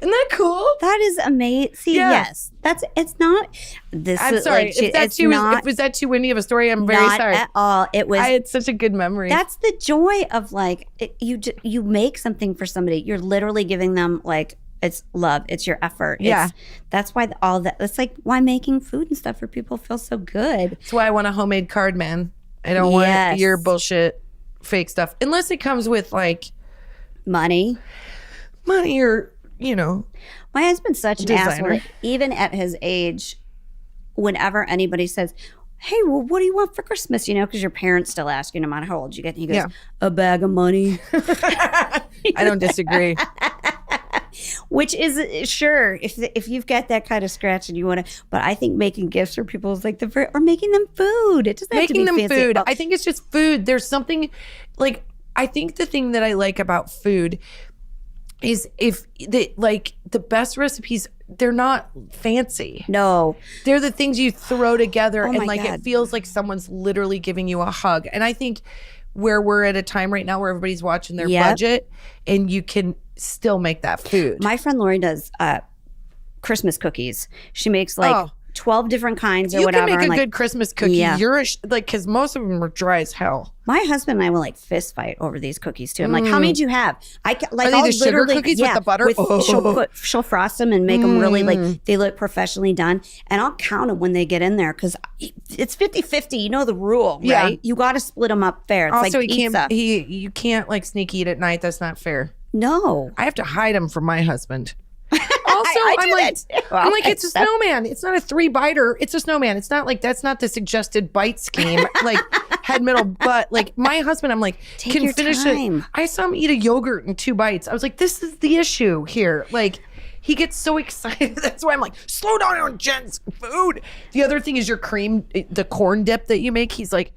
Isn't that cool? That is amazing. See, yes. It's not this. I'm sorry. If was that too windy of a story, I'm very sorry. Not at all. It was. I had such a good memory. That's the joy of like you make something for somebody. You're literally giving them like It's love. It's your effort. Yeah. That's why all that. It's like why making food and stuff for people feels so good. That's why I want a homemade card, man. I don't want your bullshit fake stuff. Unless it comes with like money or, you know. My husband's such an asshole. Even at his age, whenever anybody says, hey, well, what do you want for Christmas? You know, because your parents still ask you no matter how old you get. And he goes, a bag of money. I don't disagree. Which is, sure, if you've got that kind of scratch and you want to, but I think making gifts for people is like or making them food. It doesn't have to be fancy. Food. I think it's just food. There's something like, I think the thing that I like about food is the best recipes, they're not fancy. No. They're the things you throw together and God. It feels like someone's literally giving you a hug. And I think where we're at a time right now where everybody's watching their budget and you can still make that food. My friend Lori does Christmas cookies. She makes 12 different kinds or whatever. You can make a good Christmas cookie. Yeah. You're because most of them are dry as hell. My husband and I will like fist fight over these cookies too. I'm like, how many do you have? Are they the sugar cookies with the butter? She'll frost them and make them really like they look professionally done. And I'll count them when they get in there because it's 50-50. You know the rule, right? Yeah. You got to split them up fair. It's also, like pizza. You can't like sneak eat at night. That's not fair. No. I have to hide them from my husband. Also, I'm like, it's a snowman. It's not a 3-biter. It's a snowman. It's not like, that's not the suggested bite scheme. Like head, middle, butt. Like my husband, I'm like, can you finish it? I saw him eat a yogurt in 2 bites. I was like, this is the issue here. Like he gets so excited. That's why I'm like, slow down on Jen's food. The other thing is your cream, the corn dip that you make. He's like,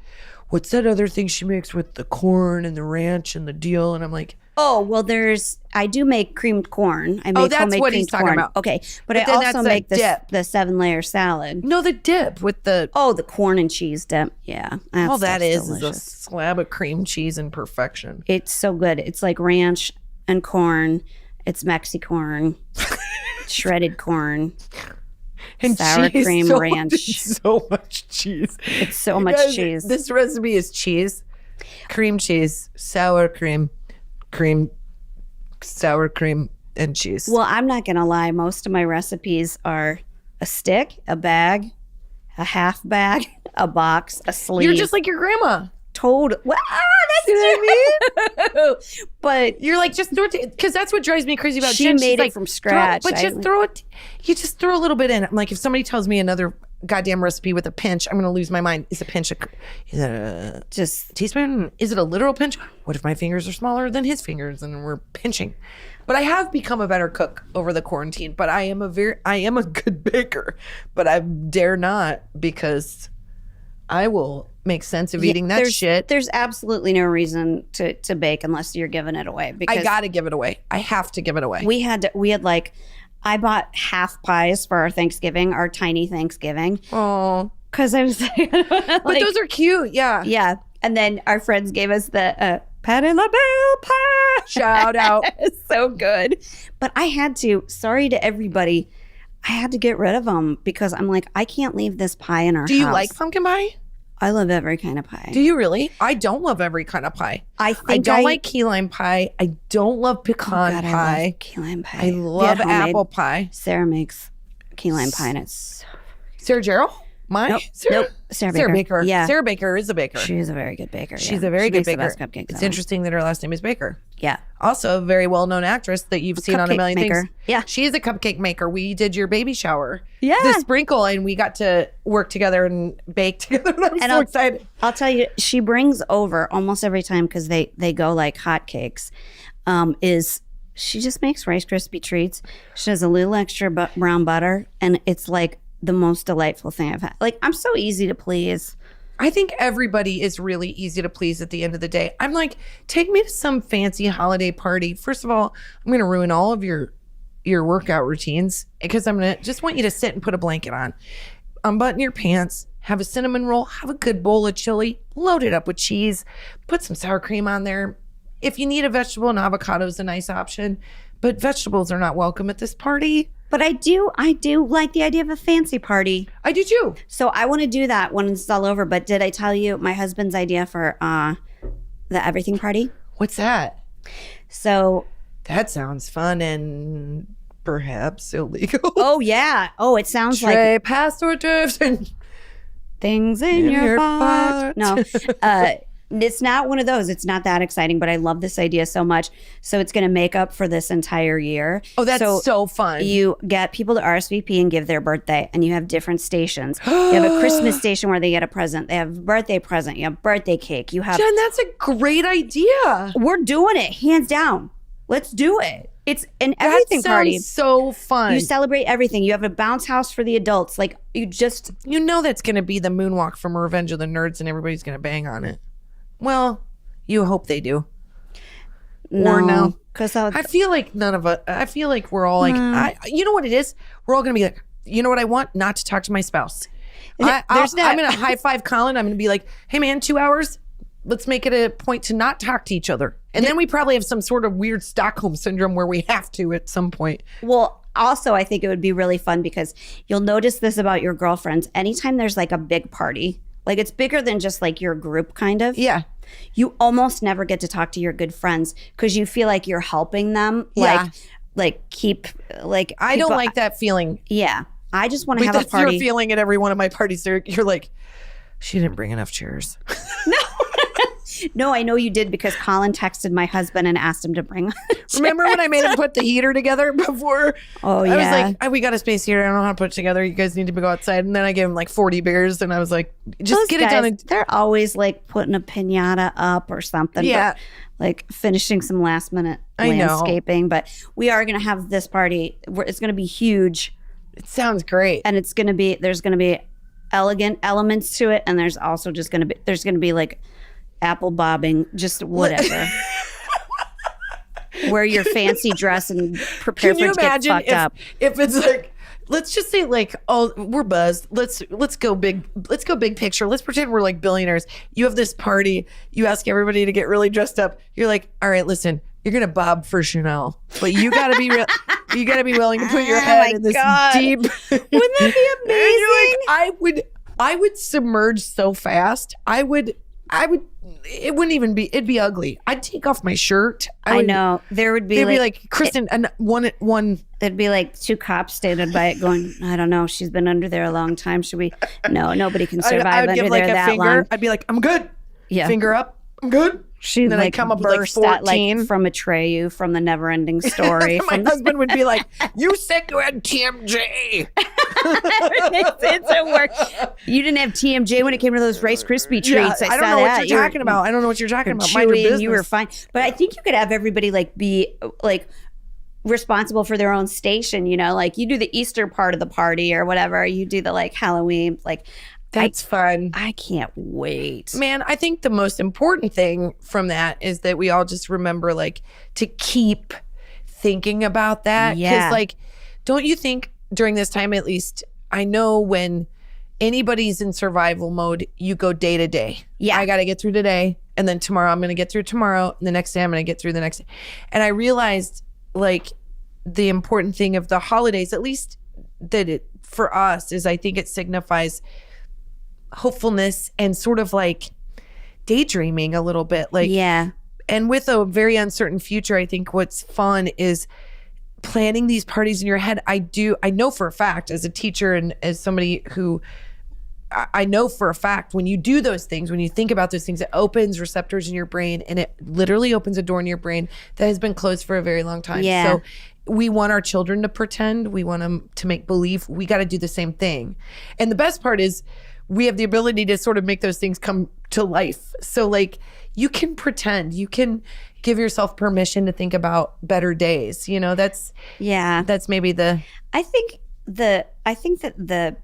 what's that other thing she makes with the corn and the ranch and the deal? And I'm like, oh, well, I do make creamed corn. I make that's what he's talking about. Okay. But I also make the 7-layer salad. No, the dip with the... Oh, the corn and cheese dip. Yeah. All that is a slab of cream cheese in perfection. It's so good. It's like ranch and corn. It's Mexicorn, shredded corn, and sour cream ranch. So much cheese. It's so much cheese. This recipe is cheese, cream cheese, sour cream, sour cream, and cheese. Well, I'm not going to lie. Most of my recipes are a stick, a bag, a half bag, a box, a sleeve. You're just like your grandma. Well, that's what I mean. But you're like, just throw it, because that's what drives me crazy about Jen. She made it from scratch. Throw it. You just throw a little bit in. I'm like, if somebody tells me another goddamn recipe with a pinch, I'm going to lose my mind. Is a pinch is it a teaspoon? Is it a literal pinch? What if my fingers are smaller than his fingers and we're pinching? But I have become a better cook over the quarantine. But I am a good baker. But I dare not, because I will make sense of eating that shit. There's absolutely no reason to bake unless you're giving it away. Because I gotta give it away. I have to give it away. We had like, I bought half pies for our Thanksgiving, our tiny Thanksgiving. Oh, because I was like, but those are cute. Yeah, yeah. And then our friends gave us the Patty LaBelle pie. Shout out! It's so good. But I had to. Sorry to everybody. I had to get rid of them because I'm like, I can't leave this pie in our house. Do you like pumpkin pie? I love every kind of pie. Do you really? I don't love every kind of pie. I don't like key lime pie. I don't love pecan pie. I love key lime pie. I love apple pie. Sarah makes key lime pie and it's... Sarah Gerald? Nope. Sarah Baker. Yeah. Sarah Baker is a baker. She is a very good baker. She's a very good baker. The best cupcakes it's interesting that her last name is Baker. Yeah. Also a very well-known actress that you've seen on a million things. Yeah. She is a cupcake maker. We did your baby shower. Yeah. The sprinkle, and we got to work together and bake together. I'm so excited. I'll tell you, she brings over almost every time, because they go like hotcakes, she just makes Rice Krispie treats. She does a little extra brown butter, and it's like the most delightful thing I've had. Like, I'm so easy to please. I think everybody is really easy to please at the end of the day. I'm like, take me to some fancy holiday party. First of all, I'm going to ruin all of your workout routines, because I'm going to just want you to sit and put a blanket on, unbutton your pants, have a cinnamon roll, have a good bowl of chili, load it up with cheese, put some sour cream on there. If you need a vegetable, an avocado is a nice option, but vegetables are not welcome at this party. But I do like the idea of a fancy party. I do too. So I want to do that when it's all over. But did I tell you my husband's idea for the everything party? What's that? So that sounds fun and perhaps illegal. Oh, yeah. Oh, it sounds like Stray past hors d'oeuvres and things in your pot. pot. No, it's not one of those. It's not that exciting, but I love this idea so much. So it's going to make up for this entire year. Oh, that's so fun. You get people to RSVP and give their birthday, and you have different stations. You have a Christmas station where they get a present. They have a birthday present. You have birthday cake. You have. Jen, that's a great idea. We're doing it, hands down. Let's do it. It's an everything party. So fun. You celebrate everything. You have a bounce house for the adults. Like you know that's going to be the moonwalk from Revenge of the Nerds, and everybody's going to bang on it. Well, you hope they do. No, because I feel like none of us. I feel like we're all like, you know what it is? We're all going to be like, you know what I want? Not to talk to my spouse. I'm going to high five Colin. I'm going to be like, hey man, 2 hours. Let's make it a point to not talk to each other. And then we probably have some sort of weird Stockholm syndrome where we have to at some point. Well, also, I think it would be really fun because you'll notice this about your girlfriends. Anytime there's like a big party, like it's bigger than just like your group kind of. Yeah. You almost never get to talk to your good friends because you feel like you're helping them. Yeah. I don't like that feeling. Yeah. I just want to have a party. You're feeling at every one of my parties. You're like, she didn't bring enough chairs. No, I know you did because Colin texted my husband and asked him to bring. Remember when I made him put the heater together before? Oh, yeah. I was like, we got a space heater. I don't know how to put it together. You guys need to go outside. And then I gave him like 40 beers and I was like, just those get guys, it done. They're always like putting a piñata up or something. Yeah. But, like finishing some last minute landscaping. But we are going to have this party. It's going to be huge. It sounds great. And there's going to be elegant elements to it. And there's also there's going to be like apple bobbing, just whatever. Wear your fancy dress and prepare for it to get fucked up. If it's like, let's just say like, oh, we're buzzed. Let's go big. Let's go big picture. Let's pretend we're like billionaires. You have this party. You ask everybody to get really dressed up. You're like, all right, listen, you're gonna bob for Chanel, but you gotta be real. You gotta be willing to put your head in this deep. Wouldn't that be amazing? Like, I would submerge so fast. I would. It wouldn't even be. It'd be ugly. I'd take off my shirt. I know there would be. There'd be like Kristin and one. There'd be like two cops standing by it, going, "I don't know. She's been under there a long time. Should we? No, nobody can survive I'd under give like there a that finger. long." I'd be like, "I'm good." Yeah, finger up. I'm good. She'd then like I'd come up with like 14 from Atreyu from the Never-Ending Story. My husband would be like, "You said you had TMJ." It's a work. You didn't have TMJ when it came to those Rice Krispie treats. Yeah, I don't saw know that. what you're talking about. I don't know what you're talking about. Mind your Chewy, business. you were fine. But I think you could have everybody like be like responsible for their own station. You know, like you do the Easter part of the party or whatever. You do the like Halloween. Like that's fun. I can't wait. Man, I think the most important thing from that is that we all just remember like to keep thinking about that. Yeah. Because like, don't you think during this time at least, I know when anybody's in survival mode, you go day to day. Yeah. I got to get through today. And then tomorrow I'm going to get through tomorrow. And the next day I'm going to get through the next day. And I realized like the important thing of the holidays, at least that it for us is I think it signifies hopefulness and sort of like daydreaming a little bit. Like, yeah. And with a very uncertain future, I think what's fun is planning these parties in your head. I know for a fact as a teacher and as somebody who I know for a fact when you do those things, when you think about those things, it opens receptors in your brain and it literally opens a door in your brain that has been closed for a very long time. Yeah. So we want our children to pretend. We want them to make believe. We got to do the same thing. And the best part is we have the ability to sort of make those things come to life. So like you can pretend, you can give yourself permission to think about better days. You know, that's maybe the. I think that the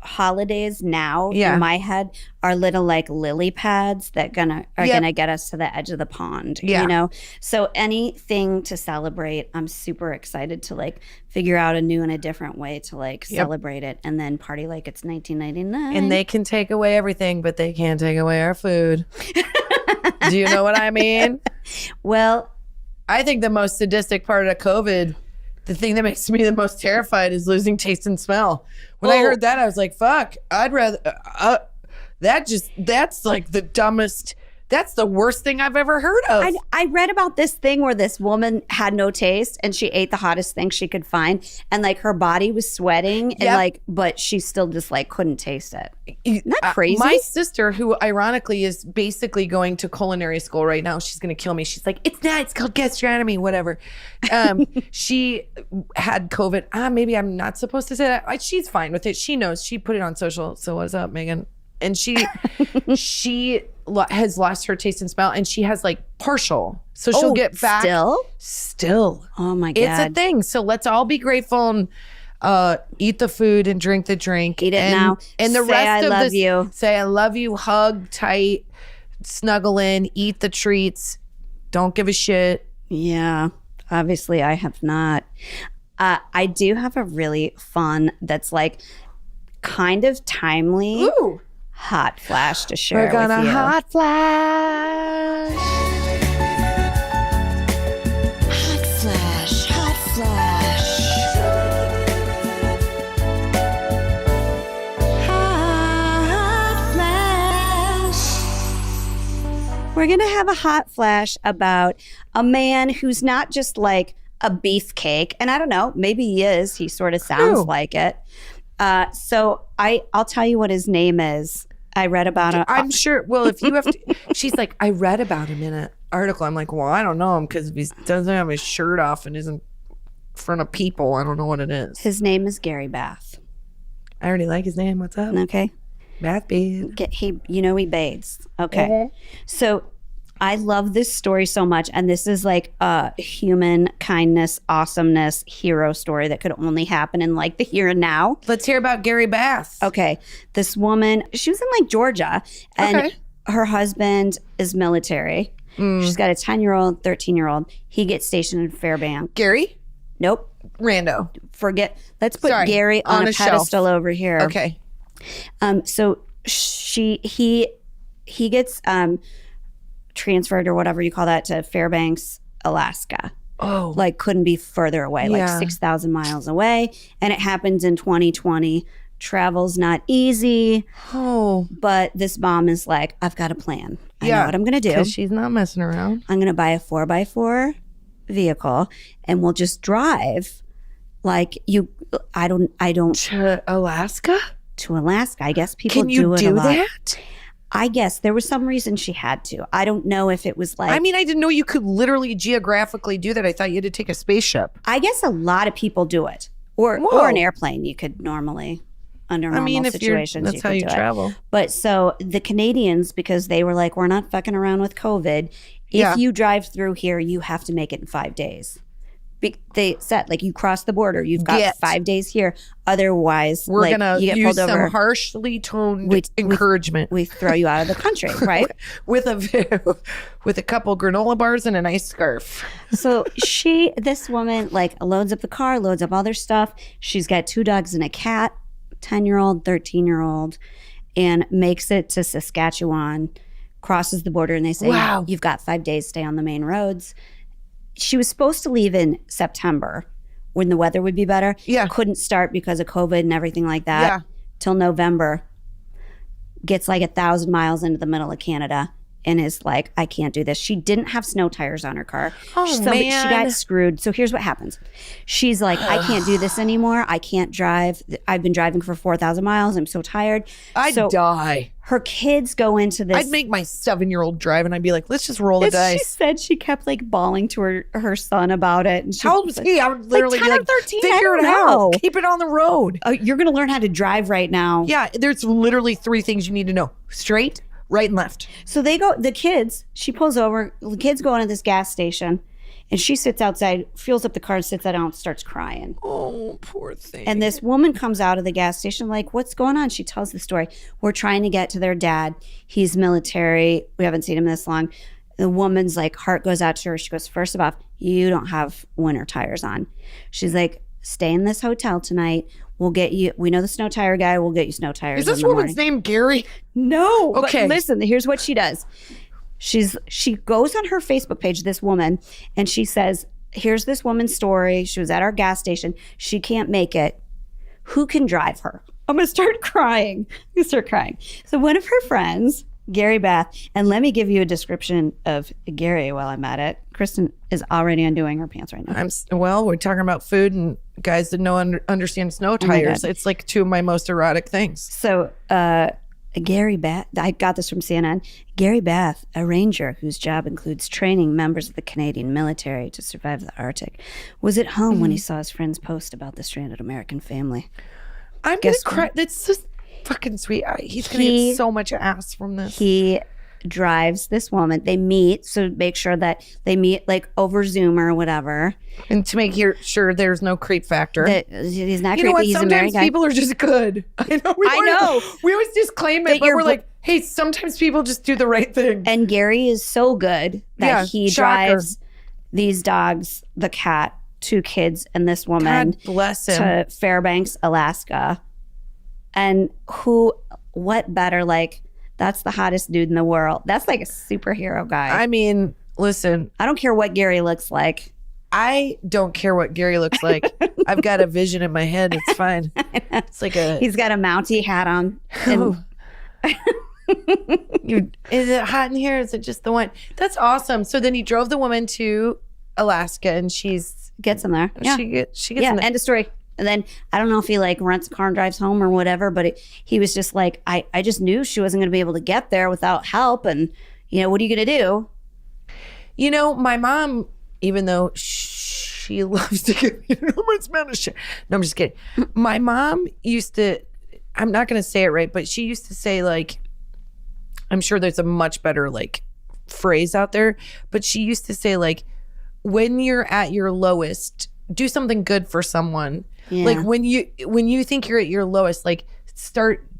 holidays now in my head are little like lily pads that are gonna get us to the edge of the pond. You know, so anything to celebrate, I'm super excited to like figure out a new and a different way to like celebrate it and then party like it's 1999. And they can take away everything, but they can't take away our food. Do you know what I mean? Well, I think the most sadistic part of COVID, the thing that makes me the most terrified is losing taste and smell. When I heard that, I was like, fuck, I'd rather, that's like the dumbest That's the worst thing I've ever heard of. I read about this thing where this woman had no taste and she ate the hottest thing she could find, and like her body was sweating and like, but she still just like couldn't taste it. Isn't that crazy? My sister, who ironically is basically going to culinary school right now, she's going to kill me. She's like, it's not, it's called gastronomy, whatever. She had COVID. Maybe I'm not supposed to say that. She's fine with it. She knows. She put it on social. So what's up, Megan? And she has lost her taste and smell, and she has like partial. So she'll get back. Still. Oh my God. It's a thing. So let's all be grateful and eat the food and drink the drink. Eat it now. And the say rest I of love this, you. Say I love you, hug tight, snuggle in, eat the treats. Don't give a shit. Yeah. Obviously I have not. I do have a really fun that's like kind of timely. Ooh. Hot flash to share with you. We're gonna hot flash. Hot flash, hot flash. Hot flash. We're gonna have a hot flash about a man who's not just like a beefcake, and I don't know, maybe he is. He sort of sounds like it. So I'll tell you what his name is. I read about him. I'm sure. Well, if you have to, she's like, I read about him in an article. I'm like, well, I don't know him because if he doesn't have his shirt off and isn't in front of people, I don't know what it is. His name is Gary Bath. I already like his name. What's up? Okay. Bath babe. He bathes. Okay. So I love this story so much. And this is like a human kindness, awesomeness, hero story that could only happen in like the here and now. Let's hear about Gary Bath. Okay. This woman, she was in like Georgia, and her husband is military. She's got a 10-year-old, 13-year-old. He gets stationed in Fairbanks. Gary? Nope. Rando. Forget. Let's put Gary on a pedestal over here. Okay. So he gets transferred or whatever you call that to Fairbanks, Alaska. Oh. Like couldn't be further away, like 6,000 miles away. And it happens in 2020. Travel's not easy. Oh. But this mom is like, I've got a plan. I know what I'm going to do. Because she's not messing around. I'm going to buy a 4x4 vehicle and we'll just drive like I don't. To Alaska? To Alaska. I guess people Can you do it a lot. that? I guess there was some reason she had to. I don't know if it was like... I mean, I didn't know you could literally geographically do that. I thought you had to take a spaceship. I guess a lot of people do it. Or an airplane you could normally, under normal situations, that's how you travel. But so the Canadians, because they were like, we're not fucking around with COVID. If you drive through here, you have to make it in 5 days. They said, like, you cross the border, you've got 5 days here. Otherwise, we're like, gonna you get use pulled over. some harshly toned encouragement. We throw you out of the country, right? with a couple granola bars and a nice scarf. So this woman, like, loads up the car, loads up all their stuff. She's got 2 dogs and a cat, 10-year-old, 13-year-old, and makes it to Saskatchewan, crosses the border, and they say, you've got 5 days, stay on the main roads. She was supposed to leave in September when the weather would be better. Yeah. Couldn't start because of COVID and everything like that. Yeah. Till November. Gets like 1,000 miles into the middle of Canada and is like, I can't do this. She didn't have snow tires on her car. Man. She got screwed. So here's what happens. She's like, I can't do this anymore. I can't drive. I've been driving for 4,000 miles. I'm so tired. I'd die. Her kids go into this. I'd make my 7-year-old drive and I'd be like, let's just roll the dice. She said she kept like bawling to her son about it. And how old was he? I would literally like 10 be or like, 13, figure it out. Keep it on the road. You're going to learn how to drive right now. Yeah, there's literally 3 things you need to know. Straight, right, and left. So she pulls over, the kids go into this gas station, and she sits outside, fuels up the car, and sits down and starts crying. Oh, poor thing. And this woman comes out of the gas station like, what's going on? She tells the story. We're trying to get to their dad. He's military. We haven't seen him this long. The woman's like, heart goes out to her. She goes, first of all, you don't have winter tires on. She's like, stay in this hotel tonight. We'll get you, we know the snow tire guy. We'll get you snow tires. Is this woman's name Gary? No. Okay. But listen, here's what she does. She goes on her Facebook page, this woman, and she says, here's this woman's story. She was at our gas station. She can't make it. Who can drive her? I'm going to start crying. So one of her friends Gary Bath. And let me give you a description of Gary while I'm at it. Kristin is already undoing her pants right now. We're talking about food and guys that understand snow tires. It's like two of my most erotic things. So Gary Bath, I got this from CNN. Gary Bath, a ranger whose job includes training members of the Canadian military to survive the Arctic, was at home when he saw his friend's post about the stranded American family. I'm going to cry. That's just fucking sweet. He's going to get so much ass from this. He drives this woman. They meet, so make sure that they meet like over Zoom or whatever. And to make sure there's no creep factor. That he's not creepy. You know what? He's Sometimes people are just good. I know. We always disclaim it, but we're like, hey, sometimes people just do the right thing. And Gary is so good that he drives these dogs, the cat, 2 kids, and this woman God bless him. to Fairbanks, Alaska. And what better, like, that's the hottest dude in the world. That's like a superhero guy. I mean, listen. I don't care what Gary looks like. I don't care what Gary looks like. I've got a vision in my head. It's fine. It's like he's got a Mountie hat on. Is it hot in here? Is it just the one? That's awesome. So then he drove the woman to Alaska and gets in there. Yeah. She gets in there. End of story. And then I don't know if he like rents a car and drives home or whatever, but he was just like, I just knew she wasn't going to be able to get there without help. And, what are you going to do? My mom, even though she loves to give me numerous amount of shit. No, I'm just kidding. My mom used to, I'm not going to say it right, but she used to say like, I'm sure there's a much better like phrase out there, but she used to say like, when you're at your lowest, do something good for someone. Yeah. Like when you think you're at your lowest, like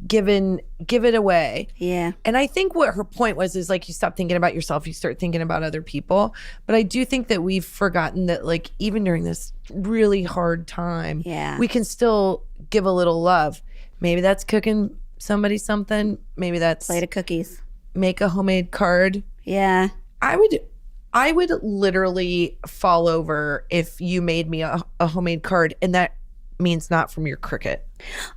give it away. Yeah. And I think what her point was is like you stop thinking about yourself, you start thinking about other people. But I do think that we've forgotten that like even during this really hard time, we can still give a little love. Maybe that's cooking somebody something. Maybe that's plate of cookies. Make a homemade card. Yeah. I would literally fall over if you made me a homemade card, and that means not from your Cricut.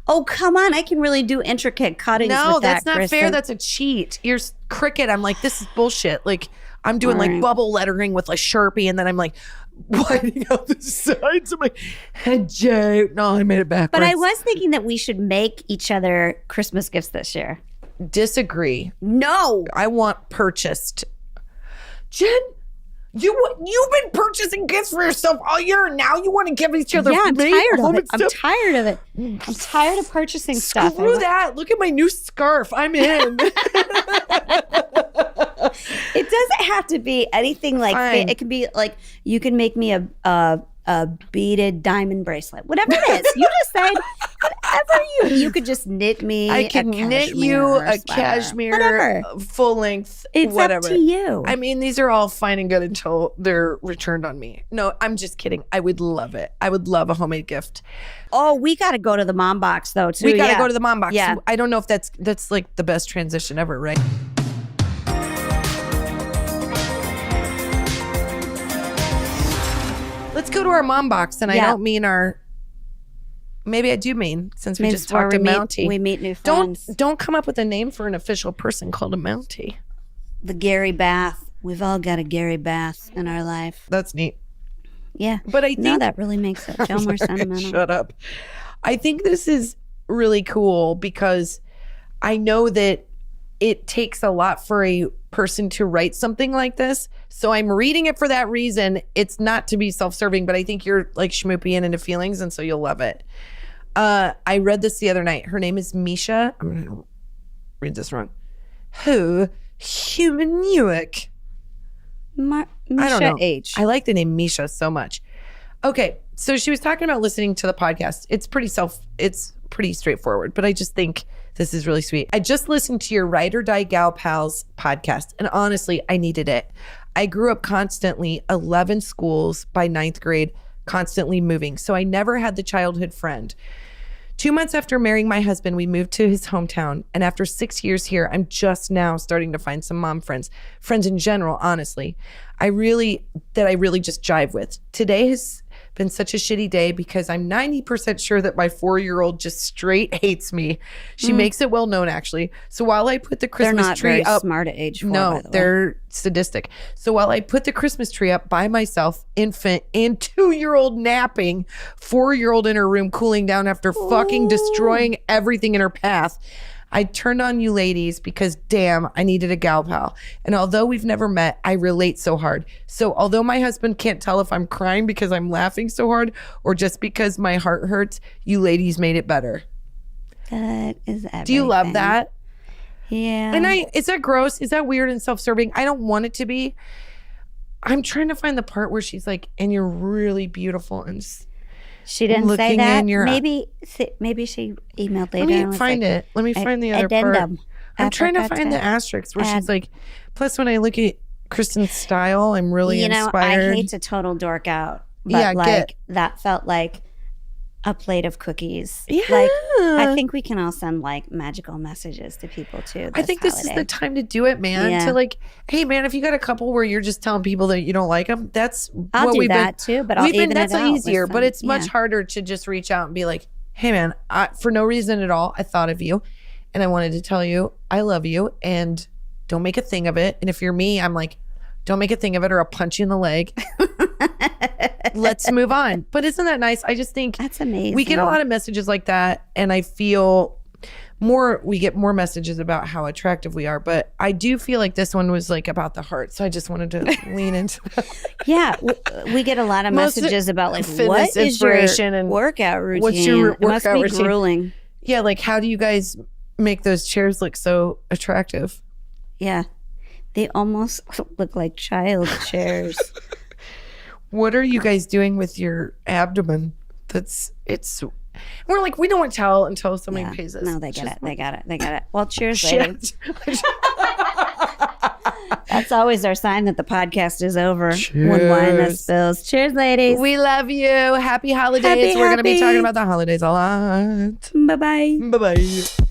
Oh, come on. I can really do intricate cuttings with that, No, that's not Kristin. fair. That's a cheat. Your Cricut, I'm like, this is bullshit. Like, I'm doing like bubble lettering with like Sharpie, and then I'm like whiting out the sides. I'm like, hey, Jay. No, I made it backwards. But I was thinking that we should make each other Christmas gifts this year. Disagree. No. I want purchased. Jen, you've been purchasing gifts for yourself all year, and now you want to give each other. Yeah, I'm tired of it. Stuff? I'm tired of it. I'm tired of purchasing stuff. Screw that. Look at my new scarf. I'm in. It doesn't have to be anything like it can be like you can make me a beaded diamond bracelet, whatever it is. You decide whatever you could just knit me. I can knit you a cashmere full length. It's whatever. Up to you. I mean, these are all fine and good until they're returned on me. No, I'm just kidding. I would love it. I would love a homemade gift. Oh, we got to go to the mom box though too. We got to go to the mom box. Yeah. I don't know if that's like the best transition ever, right? Let's go to our mom box, and I don't mean our. Maybe I do mean, since we just talked to Mountie. We meet new friends. Don't come up with a name for an official person called a Mountie. The Gary Bath. We've all got a Gary Bath in our life. That's neat. Yeah, but I think that really makes it feel more sentimental. Shut up. I think this is really cool because I know that it takes a lot for a person to write something like this. So I'm reading it for that reason. It's not to be self-serving, but I think you're like schmoopy and into feelings, and so you'll love it. I read this the other night. Her name is Misha. I'm going to read this wrong. Who? Human Newick. Misha I don't know. H. I like the name Misha so much. Okay, so she was talking about listening to the podcast. It's pretty straightforward, but I just think this is really sweet. I just listened to your Ride or Die Gal Pals podcast, and honestly, I needed it. I grew up constantly, 11 schools by 9th grade, constantly moving, so I never had the childhood friend. 2 months after marrying my husband, we moved to his hometown, and after 6 years here, I'm just now starting to find some mom friends in general, honestly. I really just jive with. Today has been such a shitty day because I'm 90% sure that my 4-year-old just straight hates me. She makes it well known, actually. So while I put the Christmas tree up, smart at age 4. no, by the way. they're sadistic. So while I put the Christmas tree up by myself, infant and 2-year-old napping, 4-year-old in her room cooling down after fucking destroying everything in her path, I turned on you ladies because damn, I needed a gal pal. And although we've never met, I relate so hard. So although my husband can't tell if I'm crying because I'm laughing so hard or just because my heart hurts, you ladies made it better. That is everything. Do you love that? Yeah. And is that gross? Is that weird and self-serving? I don't want it to be. I'm trying to find the part where she's like, and you're really beautiful and she didn't say looking that. in your Maybe she emailed later. Let and me was find like, it. Let me find the other part. addendum. I'm trying to Africa find the to asterisks where add. she's like, plus when I look at Kristen's style, I'm really inspired. I hate to total dork out, but Yeah, that felt like a plate of cookies. Yeah. Like, I think we can all send like magical messages to people too. I think this is the time to do it, man. Yeah. To like, hey, man, if you got a couple where you're just telling people that you don't like them, that's I'll what do we've that been. too, but I'll even that's it out with easier, but some- it's much yeah. harder to just reach out and be like, hey, man, for no reason at all, I thought of you, and I wanted to tell you I love you, and don't make a thing of it. And if you're me, I'm like, don't make a thing of it, or I'll punch you in the leg. Let's move on. But isn't that nice? I just think That's amazing. we get a lot of messages like that, and I feel we get more messages about how attractive we are, but I do feel like this one was like about the heart, so I just wanted to lean into that. Yeah, we get a lot of Most messages about like, fitness what is inspiration your and workout routine? what's your It must workout be routine? grueling. Yeah, like how do you guys make those chairs look so attractive? Yeah, they almost look like child chairs. What are you guys doing with your abdomen? We're like, we don't want to tell until somebody pays us. No, they get it. They got it. They got it. Well, cheers, Shit. ladies. That's always our sign that the podcast is over. When wine that spills. Cheers, ladies. We love you. Happy holidays. We're going to be talking about the holidays a lot. Bye-bye. Bye-bye.